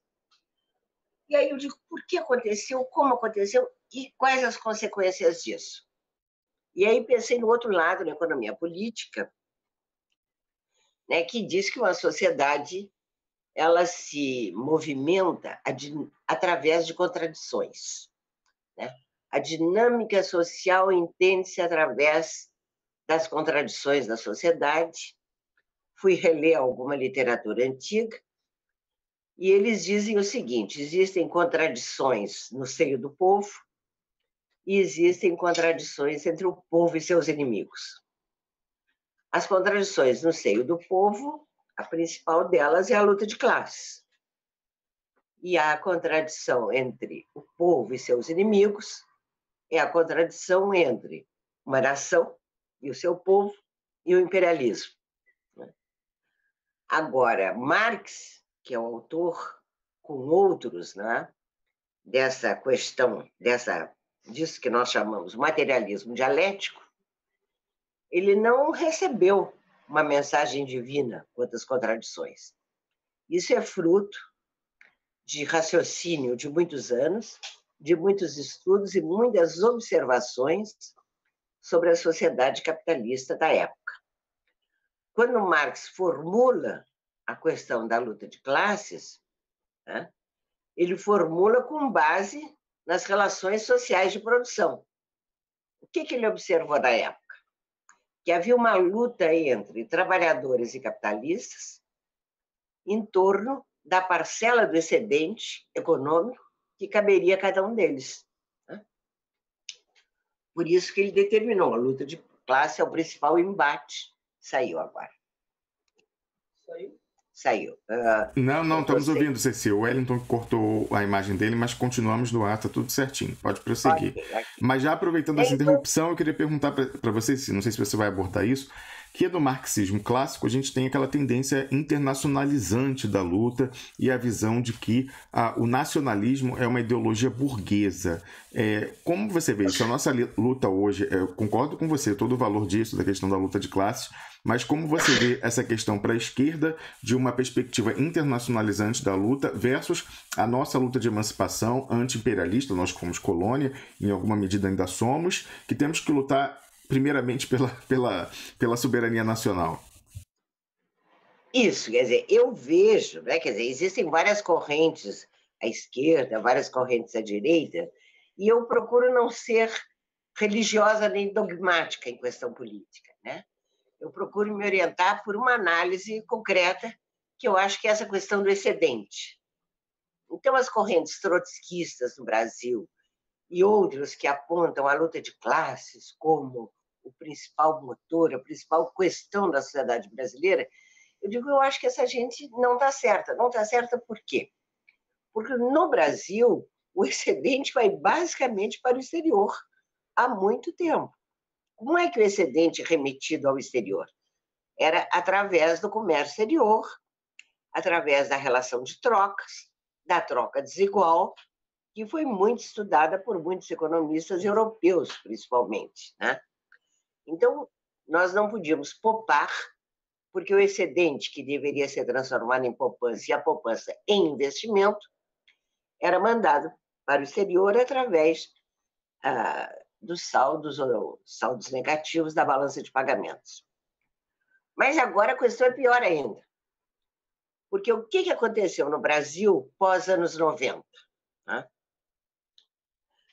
E aí eu digo, por que aconteceu, como aconteceu e quais as consequências disso? E aí pensei no outro lado, na economia política, né, que diz que uma sociedade ela se movimenta através de contradições. Né? A dinâmica social entende-se através das contradições da sociedade. Fui reler alguma literatura antiga E eles dizem o seguinte: existem contradições no seio do povo e existem contradições entre o povo e seus inimigos. As contradições no seio do povo, a principal delas é a luta de classes. E a contradição entre o povo e seus inimigos é a contradição entre uma nação e o seu povo e o imperialismo. Agora, Marx, que é o autor com outros, né, dessa questão, disso que nós chamamos materialismo dialético, ele não recebeu uma mensagem divina quanto às contradições. Isso é fruto de raciocínio de muitos anos, de muitos estudos e muitas observações sobre a sociedade capitalista da época. Quando Marx formula a questão da luta de classes, né, ele formula com base nas relações sociais de produção. O que ele observou na época? Que havia uma luta entre trabalhadores e capitalistas em torno da parcela do excedente econômico que caberia a cada um deles. Por isso que ele determinou a luta de classe é o principal embate. Saiu agora. Saiu. Não, estamos ouvindo, Cecília. O Wellington cortou a imagem dele, mas continuamos no ar, está tudo certinho. Pode prosseguir. Okay. Mas já aproveitando essa interrupção, eu queria perguntar para você, não sei se você vai abordar isso, que no marxismo clássico a gente tem aquela tendência internacionalizante da luta e a visão de que o nacionalismo é uma ideologia burguesa. Como você vê isso? A nossa luta hoje, eu concordo com você, todo o valor disso, da questão da luta de classes, mas como você vê essa questão para a esquerda de uma perspectiva internacionalizante da luta versus a nossa luta de emancipação anti-imperialista, nós que fomos colônia, em alguma medida ainda somos, que temos que lutar primeiramente pela soberania nacional? Isso, quer dizer, eu vejo, né, quer dizer, existem várias correntes à esquerda, várias correntes à direita, e eu procuro não ser religiosa nem dogmática em questão política, né? Eu procuro me orientar por uma análise concreta, que eu acho que é essa questão do excedente. Então, as correntes trotskistas no Brasil e outros que apontam a luta de classes como o principal motor, a principal questão da sociedade brasileira, eu acho que essa gente não está certa. Não está certa por quê? Porque no Brasil, o excedente vai basicamente para o exterior há muito tempo. Como é que o excedente é remetido ao exterior? Era através do comércio exterior, através da relação de trocas, da troca desigual, que foi muito estudada por muitos economistas europeus, principalmente, né? Então, nós não podíamos poupar, porque o excedente que deveria ser transformado em poupança e a poupança em investimento era mandado para o exterior através dos saldos ou saldos negativos da balança de pagamentos. Mas agora a questão é pior ainda. Porque o que aconteceu no Brasil pós anos 90? Né?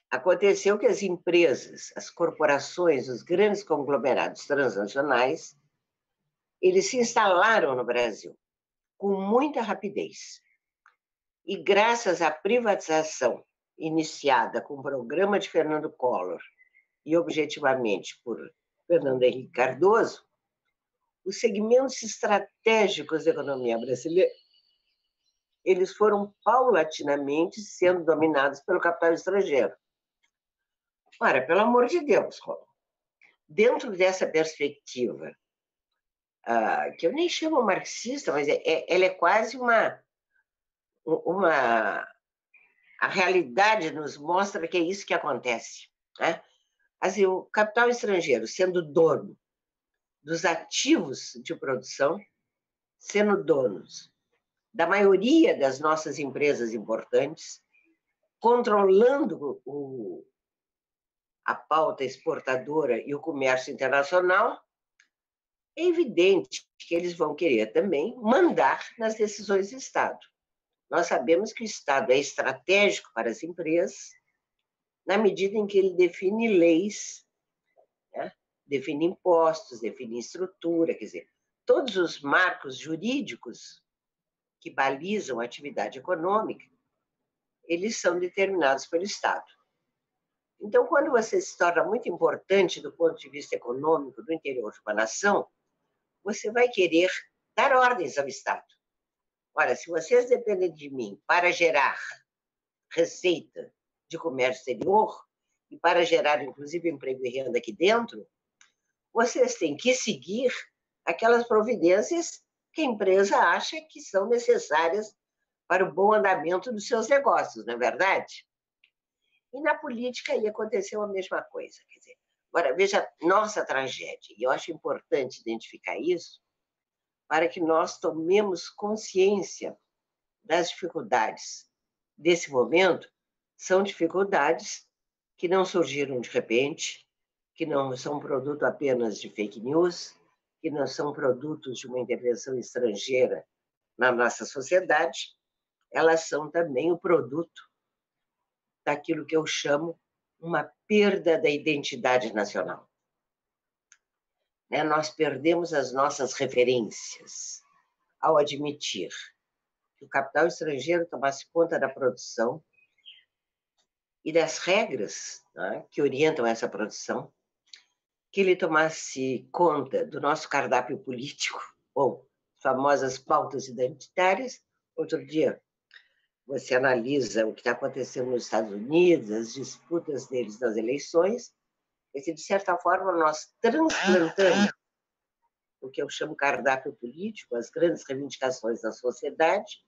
Aconteceu que as empresas, as corporações, os grandes conglomerados transnacionais, eles se instalaram no Brasil com muita rapidez. E graças à privatização iniciada com o programa de Fernando Collor e objetivamente por Fernando Henrique Cardoso, os segmentos estratégicos da economia brasileira, eles foram paulatinamente sendo dominados pelo capital estrangeiro. Ora, pelo amor de Deus, dentro dessa perspectiva, que eu nem chamo marxista, mas ela é quase a realidade nos mostra que é isso que acontece. Né? Assim, o capital estrangeiro sendo dono dos ativos de produção, sendo donos da maioria das nossas empresas importantes, controlando a pauta exportadora e o comércio internacional, é evidente que eles vão querer também mandar nas decisões do Estado. Nós sabemos que o Estado é estratégico para as empresas, na medida em que ele define leis, né? Define impostos, define estrutura, quer dizer, todos os marcos jurídicos que balizam a atividade econômica, eles são determinados pelo Estado. Então, quando você se torna muito importante do ponto de vista econômico do interior de uma nação, você vai querer dar ordens ao Estado. Ora, se vocês dependem de mim para gerar receita de comércio exterior e para gerar, inclusive, emprego e renda aqui dentro, vocês têm que seguir aquelas providências que a empresa acha que são necessárias para o bom andamento dos seus negócios, não é verdade? E na política aí aconteceu a mesma coisa. Quer dizer, agora, veja nossa tragédia, e eu acho importante identificar isso para que nós tomemos consciência das dificuldades desse momento. São dificuldades que não surgiram de repente, que não são produto apenas de fake news, que não são produtos de uma intervenção estrangeira na nossa sociedade, elas são também o produto daquilo que eu chamo uma perda da identidade nacional. Nós perdemos as nossas referências ao admitir que o capital estrangeiro tomasse conta da produção e das regras, né, que orientam essa produção, que ele tomasse conta do nosso cardápio político, ou famosas pautas identitárias. Outro dia, você analisa o que está acontecendo nos Estados Unidos, as disputas deles nas eleições, e, de certa forma, nós transplantamos o que eu chamo cardápio político, as grandes reivindicações da sociedade,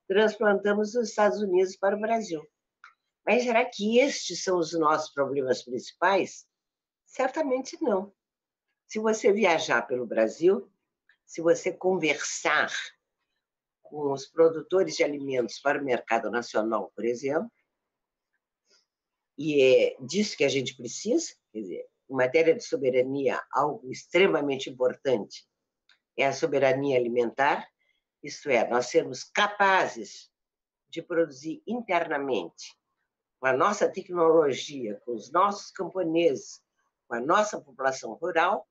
transplantamos dos Estados Unidos para o Brasil. Mas será que estes são os nossos problemas principais? Certamente não. Se você viajar pelo Brasil, se você conversar com os produtores de alimentos para o mercado nacional, por exemplo, e é disso que a gente precisa, quer dizer, em matéria de soberania, algo extremamente importante é a soberania alimentar, isto é, nós sermos capazes de produzir internamente, com a nossa tecnologia, com os nossos camponeses, com a nossa população rural.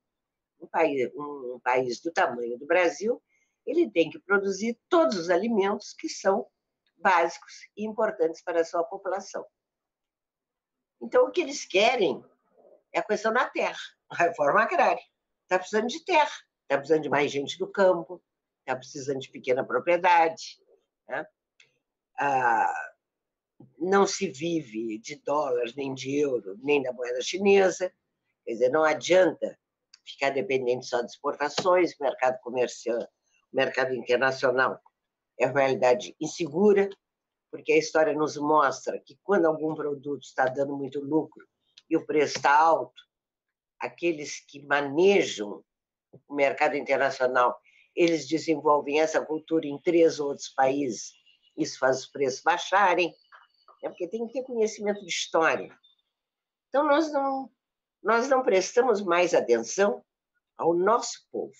Um país do tamanho do Brasil, ele tem que produzir todos os alimentos que são básicos e importantes para a sua população. Então, o que eles querem é a questão da terra, a reforma agrária. Está precisando de terra, está precisando de mais gente do campo, está precisando de pequena propriedade, né? Não se vive de dólar, nem de euro, nem da moeda chinesa. Quer dizer, não adianta ficar dependente só de exportações, o mercado comercial, o mercado internacional é uma realidade insegura, porque a história nos mostra que quando algum produto está dando muito lucro e o preço está alto, aqueles que manejam o mercado internacional, eles desenvolvem essa cultura em 3 outros países, isso faz os preços baixarem, porque tem que ter conhecimento de história. Então, nós não prestamos mais atenção ao nosso povo,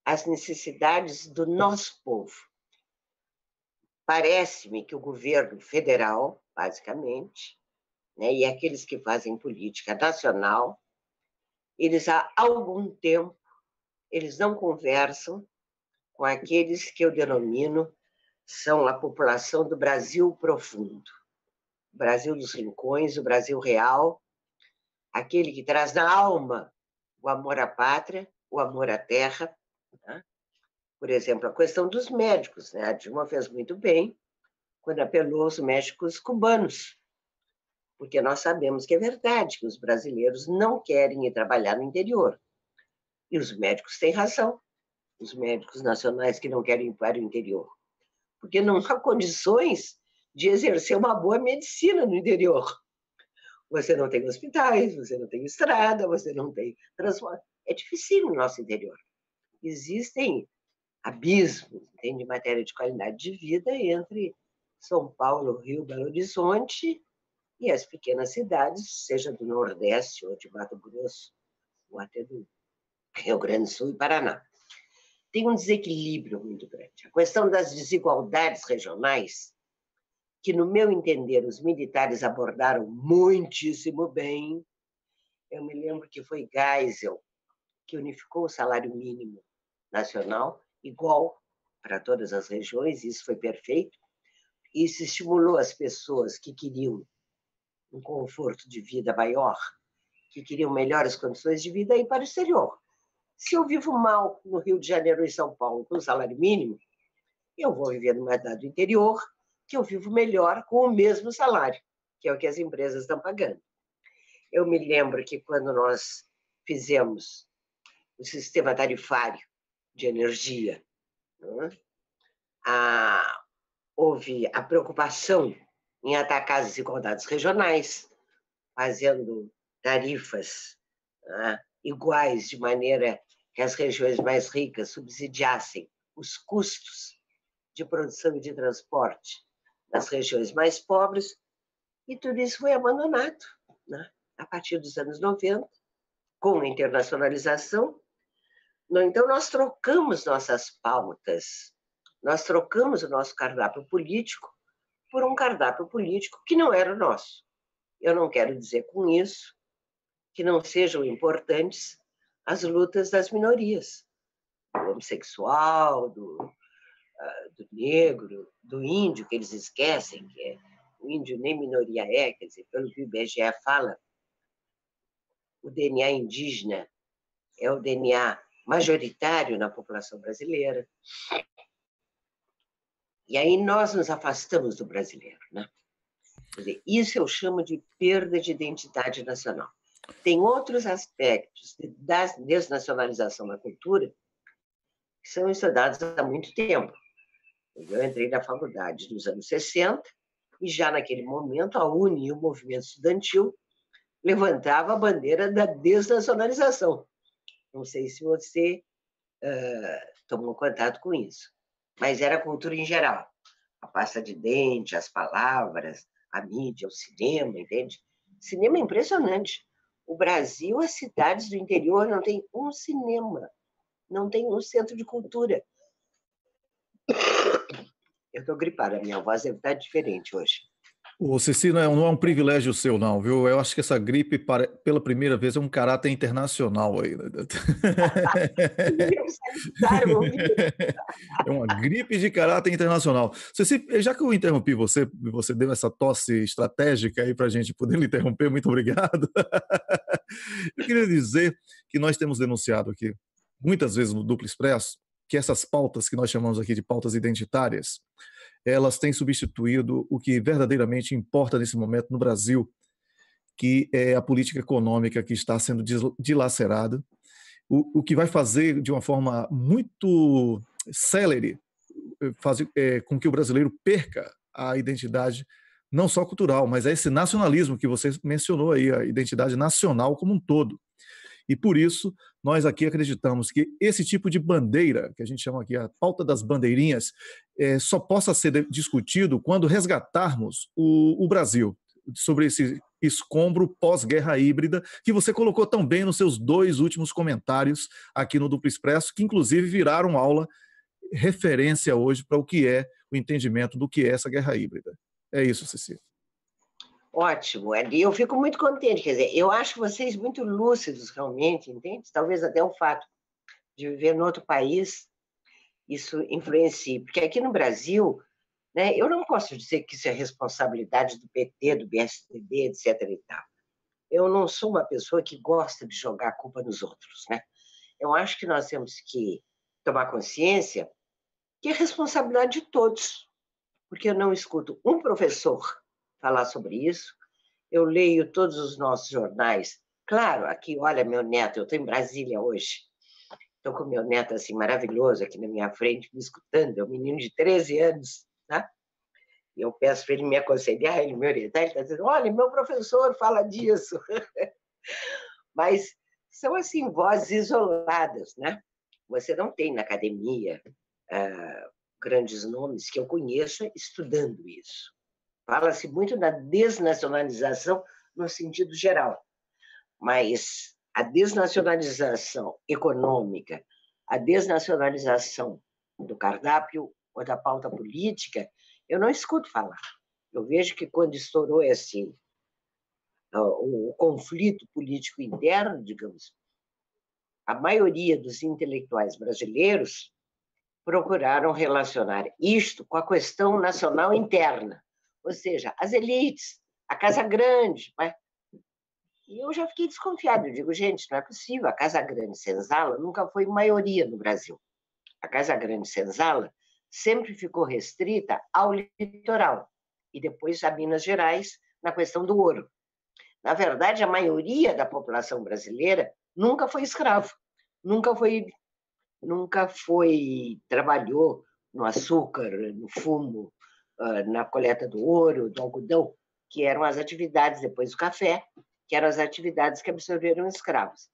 às necessidades do nosso povo. Parece-me que o governo federal, basicamente, né, e aqueles que fazem política nacional, eles há algum tempo, eles não conversam com aqueles que eu denomino são a população do Brasil profundo, o Brasil dos rincões, o Brasil real, aquele que traz na alma o amor à pátria, o amor à terra, né? Por exemplo, a questão dos médicos, né? A Dilma fez muito bem quando apelou aos médicos cubanos, porque nós sabemos que é verdade que os brasileiros não querem ir trabalhar no interior. E os médicos têm razão, os médicos nacionais que não querem ir para o interior, porque não há condições de exercer uma boa medicina no interior. Você não tem hospitais, você não tem estrada, você não tem transporte. É difícil no nosso interior. Existem abismos, de matéria de qualidade de vida entre São Paulo, Rio, Belo Horizonte e as pequenas cidades, seja do Nordeste ou de Mato Grosso, ou até do Rio Grande do Sul e Paraná. Tem um desequilíbrio muito grande. A questão das desigualdades regionais, que, no meu entender, os militares abordaram muitíssimo bem. Eu me lembro que foi Geisel que unificou o salário mínimo nacional igual para todas as regiões, isso foi perfeito. Isso estimulou as pessoas que queriam um conforto de vida maior, que queriam melhores condições de vida, a ir para o exterior. Se eu vivo mal no Rio de Janeiro e São Paulo com o salário mínimo, eu vou viver numa cidade do interior, que eu vivo melhor com o mesmo salário, que é o que as empresas estão pagando. Eu me lembro que quando nós fizemos o sistema tarifário de energia, né, houve a preocupação em atacar as desigualdades regionais, fazendo tarifas, né, iguais, de maneira que as regiões mais ricas subsidiassem os custos de produção e de transporte das regiões mais pobres, e tudo isso foi abandonado, né, a partir dos anos 90, com a internacionalização. Então, nós trocamos nossas pautas, nós trocamos o nosso cardápio político por um cardápio político que não era o nosso. Eu não quero dizer com isso que não sejam importantes as lutas das minorias, do homossexual, do negro, do índio, que eles esquecem, que o índio nem minoria é, quer dizer, pelo que o IBGE fala, o DNA indígena é o DNA majoritário na população brasileira. E aí nós nos afastamos do brasileiro, né? Quer dizer, isso eu chamo de perda de identidade nacional. Tem outros aspectos da desnacionalização da cultura que são estudados há muito tempo. Eu entrei na faculdade nos anos 60 e já naquele momento a UNE e o movimento estudantil levantava a bandeira da desnacionalização. Não sei se você tomou contato com isso, mas era a cultura em geral. A pasta de dente, as palavras, a mídia, o cinema, entende? Cinema é impressionante. O Brasil, as cidades do interior não tem um cinema, não tem um centro de cultura. Eu estou gripada, a minha voz deve estar diferente hoje. Ô, Ceci, não é um privilégio seu, não, viu? Eu acho que essa gripe, pela primeira vez, é um caráter internacional aí. É uma gripe de caráter internacional. Ceci, já que eu interrompi você, você deu essa tosse estratégica aí para a gente poder lhe interromper, muito obrigado. Eu queria dizer que nós temos denunciado aqui, muitas vezes no Duplo Expresso, que essas pautas que nós chamamos aqui de pautas identitárias, elas têm substituído o que verdadeiramente importa nesse momento no Brasil, que é a política econômica que está sendo dilacerada, o que vai fazer de uma forma muito célere fazer com que o brasileiro perca a identidade não só cultural, mas é esse nacionalismo que você mencionou aí, a identidade nacional como um todo. E por isso, nós aqui acreditamos que esse tipo de bandeira, que a gente chama aqui a pauta das bandeirinhas, só possa ser discutido quando resgatarmos o Brasil, sobre esse escombro pós-guerra híbrida, que você colocou tão bem nos seus 2 últimos comentários aqui no Duplo Expresso, que inclusive viraram aula, referência hoje para o que é o entendimento do que é essa guerra híbrida. É isso, Ceci. Ótimo, e eu fico muito contente, quer dizer, eu acho vocês muito lúcidos realmente, entende? Talvez até o fato de viver em outro país, isso influencie, porque aqui no Brasil, né, eu não posso dizer que isso é responsabilidade do PT, do PSDB, etc. e tal. Eu não sou uma pessoa que gosta de jogar a culpa nos outros, né? Eu acho que nós temos que tomar consciência que é responsabilidade de todos, porque eu não escuto um professor falar sobre isso, eu leio todos os nossos jornais. Claro, aqui, olha, meu neto, eu estou em Brasília hoje, estou com meu neto assim maravilhoso aqui na minha frente, me escutando, é um menino de 13 anos, tá? E eu peço para ele me aconselhar, ele me orientar, ele está dizendo, olha, meu professor fala disso. Mas são, assim, vozes isoladas, né? Você não tem na academia grandes nomes que eu conheça estudando isso. Fala-se muito da desnacionalização no sentido geral, mas a desnacionalização econômica, a desnacionalização do cardápio ou da pauta política, eu não escuto falar. Eu vejo que quando estourou o conflito político interno, digamos, a maioria dos intelectuais brasileiros procuraram relacionar isto com a questão nacional interna, ou seja, as elites, a Casa Grande. Né? E eu já fiquei desconfiada, eu digo, gente, não é possível, a Casa Grande Senzala nunca foi maioria no Brasil. A Casa Grande Senzala sempre ficou restrita ao litoral, e depois a Minas Gerais, na questão do ouro. Na verdade, a maioria da população brasileira nunca foi escravo, nunca trabalhou no açúcar, no fumo, na coleta do ouro, do algodão, que eram as atividades, depois do café, que eram as atividades que absorveram escravos.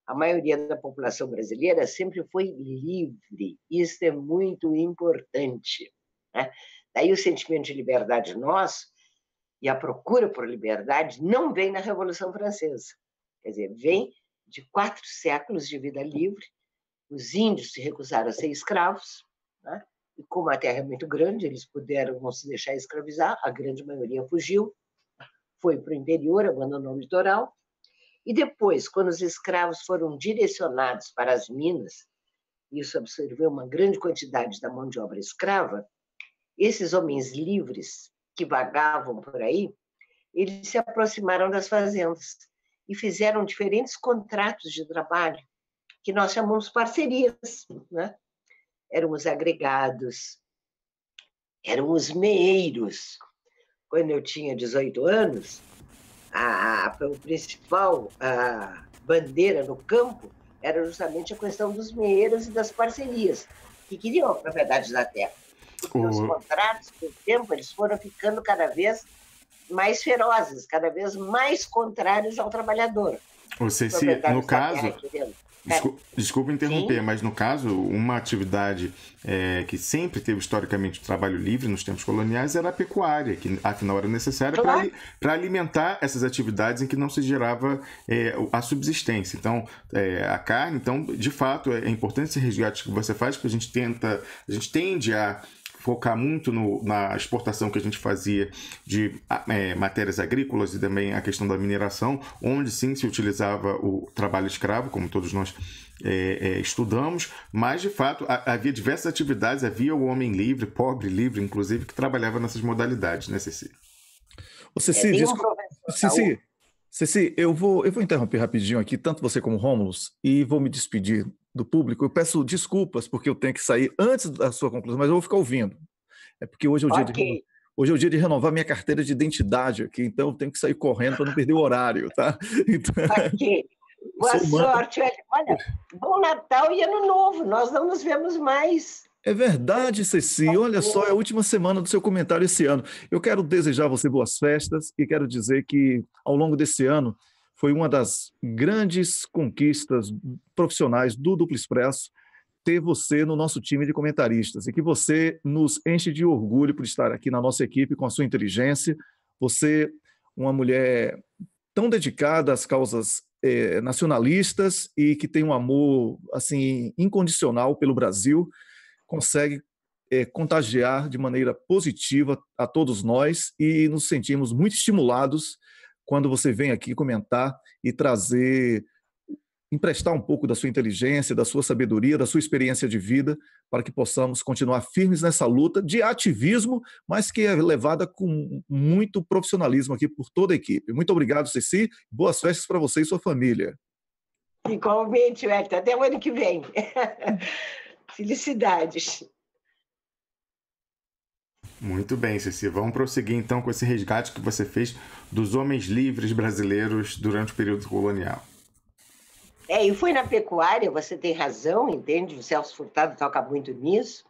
A maioria da população brasileira sempre foi livre, isso é muito importante. Né? Daí o sentimento de liberdade nosso e a procura por liberdade não vem na Revolução Francesa, quer dizer, vem de 4 séculos de vida livre. Os índios se recusaram a ser escravos, né? E como a terra é muito grande, eles puderam não se deixar escravizar, a grande maioria fugiu, foi para o interior, abandonou o litoral. E depois, quando os escravos foram direcionados para as minas, isso absorveu uma grande quantidade da mão de obra escrava, esses homens livres que vagavam por aí, eles se aproximaram das fazendas e fizeram diferentes contratos de trabalho, que nós chamamos parcerias. Né? Eram os agregados, eram os meeiros. Quando eu tinha 18 anos, a principal bandeira no campo era justamente a questão dos meeiros e das parcerias, que queriam a propriedade da terra. Porque os contratos, com o tempo, eles foram ficando cada vez mais ferozes, cada vez mais contrários ao trabalhador. Ceci, no caso... Desculpa interromper, mas no caso, uma atividade que sempre teve historicamente o trabalho livre nos tempos coloniais era a pecuária, que afinal era necessária para alimentar essas atividades em que não se gerava a subsistência. Então, a carne, então, de fato, é importante esse resgate que você faz, porque a gente tende a focar muito na exportação que a gente fazia de matérias agrícolas e também a questão da mineração, onde sim se utilizava o trabalho escravo, como todos nós estudamos, mas de fato havia diversas atividades, havia o homem livre, pobre livre, inclusive, que trabalhava nessas modalidades, né, Ceci? Ceci, eu vou interromper rapidinho aqui, tanto você como o Rômulus, e vou me despedir do público. Eu peço desculpas porque eu tenho que sair antes da sua conclusão, mas eu vou ficar ouvindo. É porque hoje é o dia de renovar minha carteira de identidade aqui, então eu tenho que sair correndo para não perder o horário, tá? Então... Ok. Boa sorte. Olha, bom Natal e Ano Novo. Nós não nos vemos mais. É verdade, Ceci. Olha só, é a última semana do seu comentário esse ano. Eu quero desejar a você boas festas e quero dizer que, ao longo desse ano, foi uma das grandes conquistas profissionais do Duplo Expresso ter você no nosso time de comentaristas e que você nos enche de orgulho por estar aqui na nossa equipe com a sua inteligência. Você, uma mulher tão dedicada às causas nacionalistas e que tem um amor assim incondicional pelo Brasil, consegue contagiar de maneira positiva a todos nós e nos sentimos muito estimulados quando você vem aqui comentar e emprestar um pouco da sua inteligência, da sua sabedoria, da sua experiência de vida, para que possamos continuar firmes nessa luta de ativismo, mas que é levada com muito profissionalismo aqui por toda a equipe. Muito obrigado, Ceci. Boas festas para você e sua família. Igualmente, Hector. Até o ano que vem. Felicidades. Muito bem, Ceci. Vamos prosseguir então com esse resgate que você fez dos homens livres brasileiros durante o período colonial. E foi na pecuária, você tem razão, entende? O Celso Furtado toca muito nisso.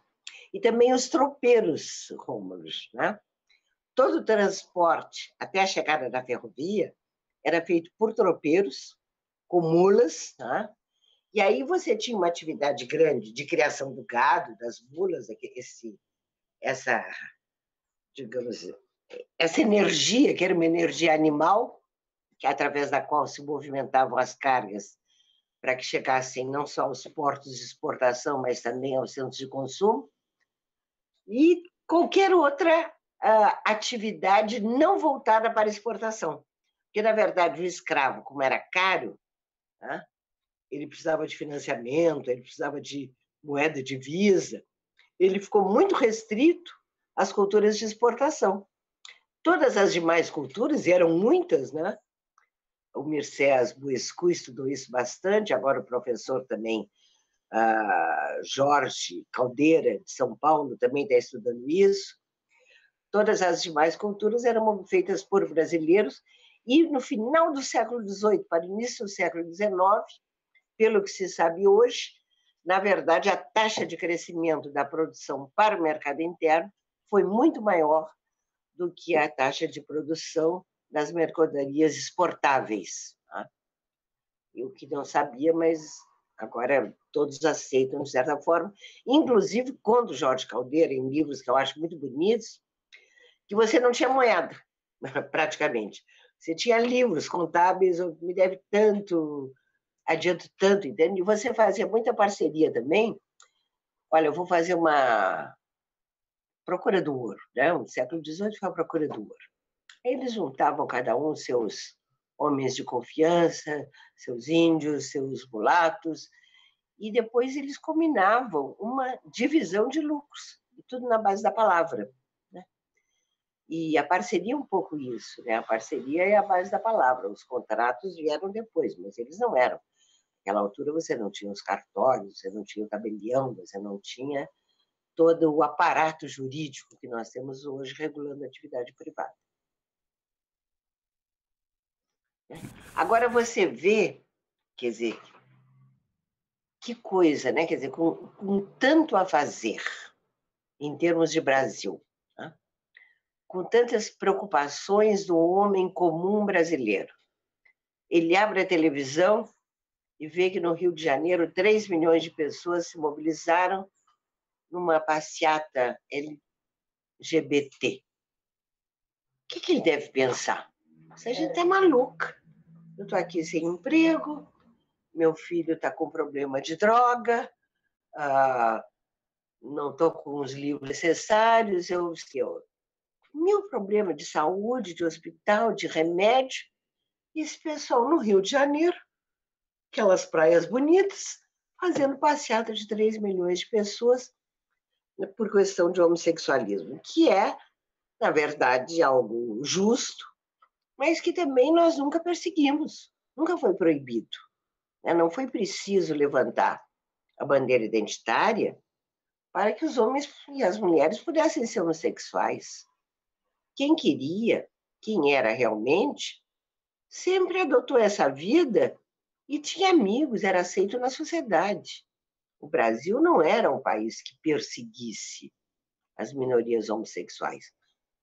E também os tropeiros, Rômulus, né? Todo o transporte até a chegada da ferrovia era feito por tropeiros, com mulas, né? E aí você tinha uma atividade grande de criação do gado, das mulas, essa energia, que era uma energia animal, que através da qual se movimentavam as cargas para que chegassem não só aos portos de exportação, mas também aos centros de consumo, e qualquer outra atividade não voltada para exportação. Porque, na verdade, o escravo, como era caro, né, ele precisava de financiamento, ele precisava de moeda, divisa, ele ficou muito restrito às culturas de exportação. Todas as demais culturas, e eram muitas, né? O Mircea Buescu estudou isso bastante, agora o professor também, Jorge Caldeira, de São Paulo, também está estudando isso. Todas as demais culturas eram feitas por brasileiros, e no final do século XVIII para o início do século XIX, pelo que se sabe hoje, na verdade, a taxa de crescimento da produção para o mercado interno foi muito maior do que a taxa de produção das mercadorias exportáveis. Tá? Eu que não sabia, mas agora todos aceitam de certa forma, inclusive quando Jorge Caldeira, em livros que eu acho muito bonitos, que você não tinha moeda, praticamente. Você tinha livros contábeis, me deve tanto, adianto tanto, entende? E você fazia muita parceria também. Olha, eu vou fazer uma procura do ouro, né? No século XVIII foi a procura do ouro. Eles juntavam cada um seus homens de confiança, seus índios, seus mulatos, e depois eles combinavam uma divisão de lucros, e tudo na base da palavra. Né? E a parceria é um pouco isso, né? A parceria é a base da palavra, os contratos vieram depois, mas eles não eram. Naquela altura você não tinha os cartórios, você não tinha o tabelião, você não tinha todo o aparato jurídico que nós temos hoje regulando a atividade privada. Agora você vê, quer dizer, que coisa, né? Quer dizer, com tanto a fazer em termos de Brasil, né? Com tantas preocupações do homem comum brasileiro. Ele abre a televisão e vê que no Rio de Janeiro 3 milhões de pessoas se mobilizaram numa passeata LGBT. O que ele deve pensar? Essa gente é maluca. Eu estou aqui sem emprego, meu filho está com problema de droga, não estou com os livros necessários, meu problema de saúde, de hospital, de remédio, e esse pessoal no Rio de Janeiro, aquelas praias bonitas, fazendo passeata de 3 milhões de pessoas por questão de homossexualismo, que é, na verdade, algo justo, mas que também nós nunca perseguimos, nunca foi proibido. Não foi preciso levantar a bandeira identitária para que os homens e as mulheres pudessem ser homossexuais. Quem queria, quem era realmente, sempre adotou essa vida e tinha amigos, era aceito na sociedade. O Brasil não era um país que perseguisse as minorias homossexuais,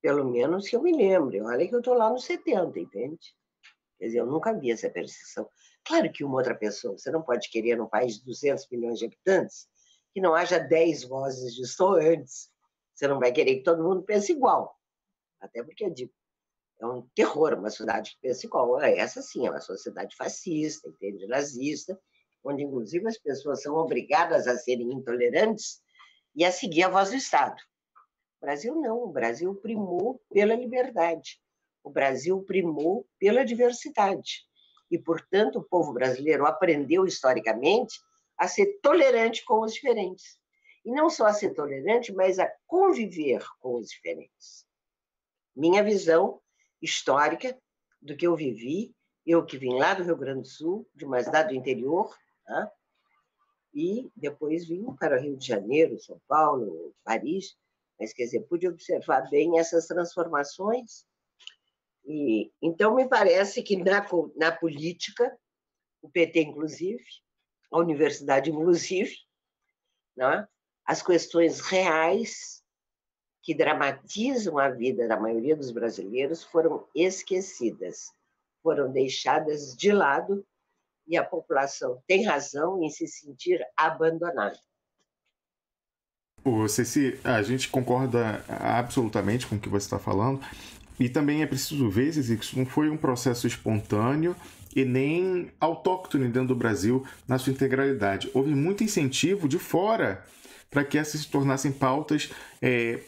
pelo menos que eu me lembre. Olha que eu estou lá nos 70, entende? Quer dizer, eu nunca vi essa perseguição. Claro que uma outra pessoa, você não pode querer num país de 200 milhões de habitantes que não haja 10 vozes distoantes. Você não vai querer que todo mundo pense igual. Até porque, eu digo, é um terror uma sociedade que pensa igual. Essa sim, é uma sociedade fascista, entende? Nazista, onde inclusive as pessoas são obrigadas a serem intolerantes e a seguir a voz do Estado. O Brasil não, o Brasil primou pela liberdade. O Brasil primou pela diversidade. E, portanto, o povo brasileiro aprendeu historicamente a ser tolerante com os diferentes. E não só a ser tolerante, mas a conviver com os diferentes. Minha visão histórica do que eu vivi, eu que vim lá do Rio Grande do Sul, de uma cidade do interior, tá? E depois vim para o Rio de Janeiro, São Paulo, Paris, mas, quer dizer, pude observar bem essas transformações. E, então, me parece que na política, o PT, inclusive, a universidade, inclusive, né, as questões reais que dramatizam a vida da maioria dos brasileiros foram esquecidas, foram deixadas de lado, e a população tem razão em se sentir abandonada. Ceci, a gente concorda absolutamente com o que você está falando, e também é preciso ver, Ceci, que isso não foi um processo espontâneo e nem autóctone dentro do Brasil na sua integralidade. Houve muito incentivo de fora para que essas se tornassem pautas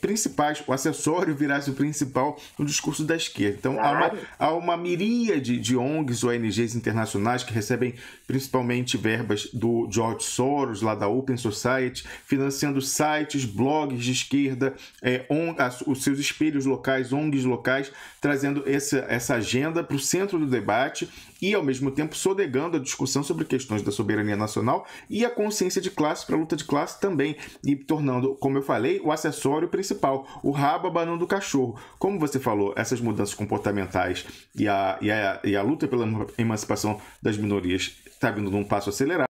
principais, o acessório virasse o principal no discurso da esquerda. Então, claro, há uma miríade de ONGs, ONGs internacionais que recebem principalmente verbas do George Soros, lá da Open Society, financiando sites, blogs de esquerda, os seus espelhos locais, ONGs locais, trazendo essa agenda para o centro do debate e, ao mesmo tempo, sodegando a discussão sobre questões da soberania nacional e a consciência de classe para a luta de classe também, e tornando, como eu falei, o acessório principal, o rabo abanando o cachorro. Como você falou, essas mudanças comportamentais e a luta pela emancipação das minorias está vindo num passo acelerado.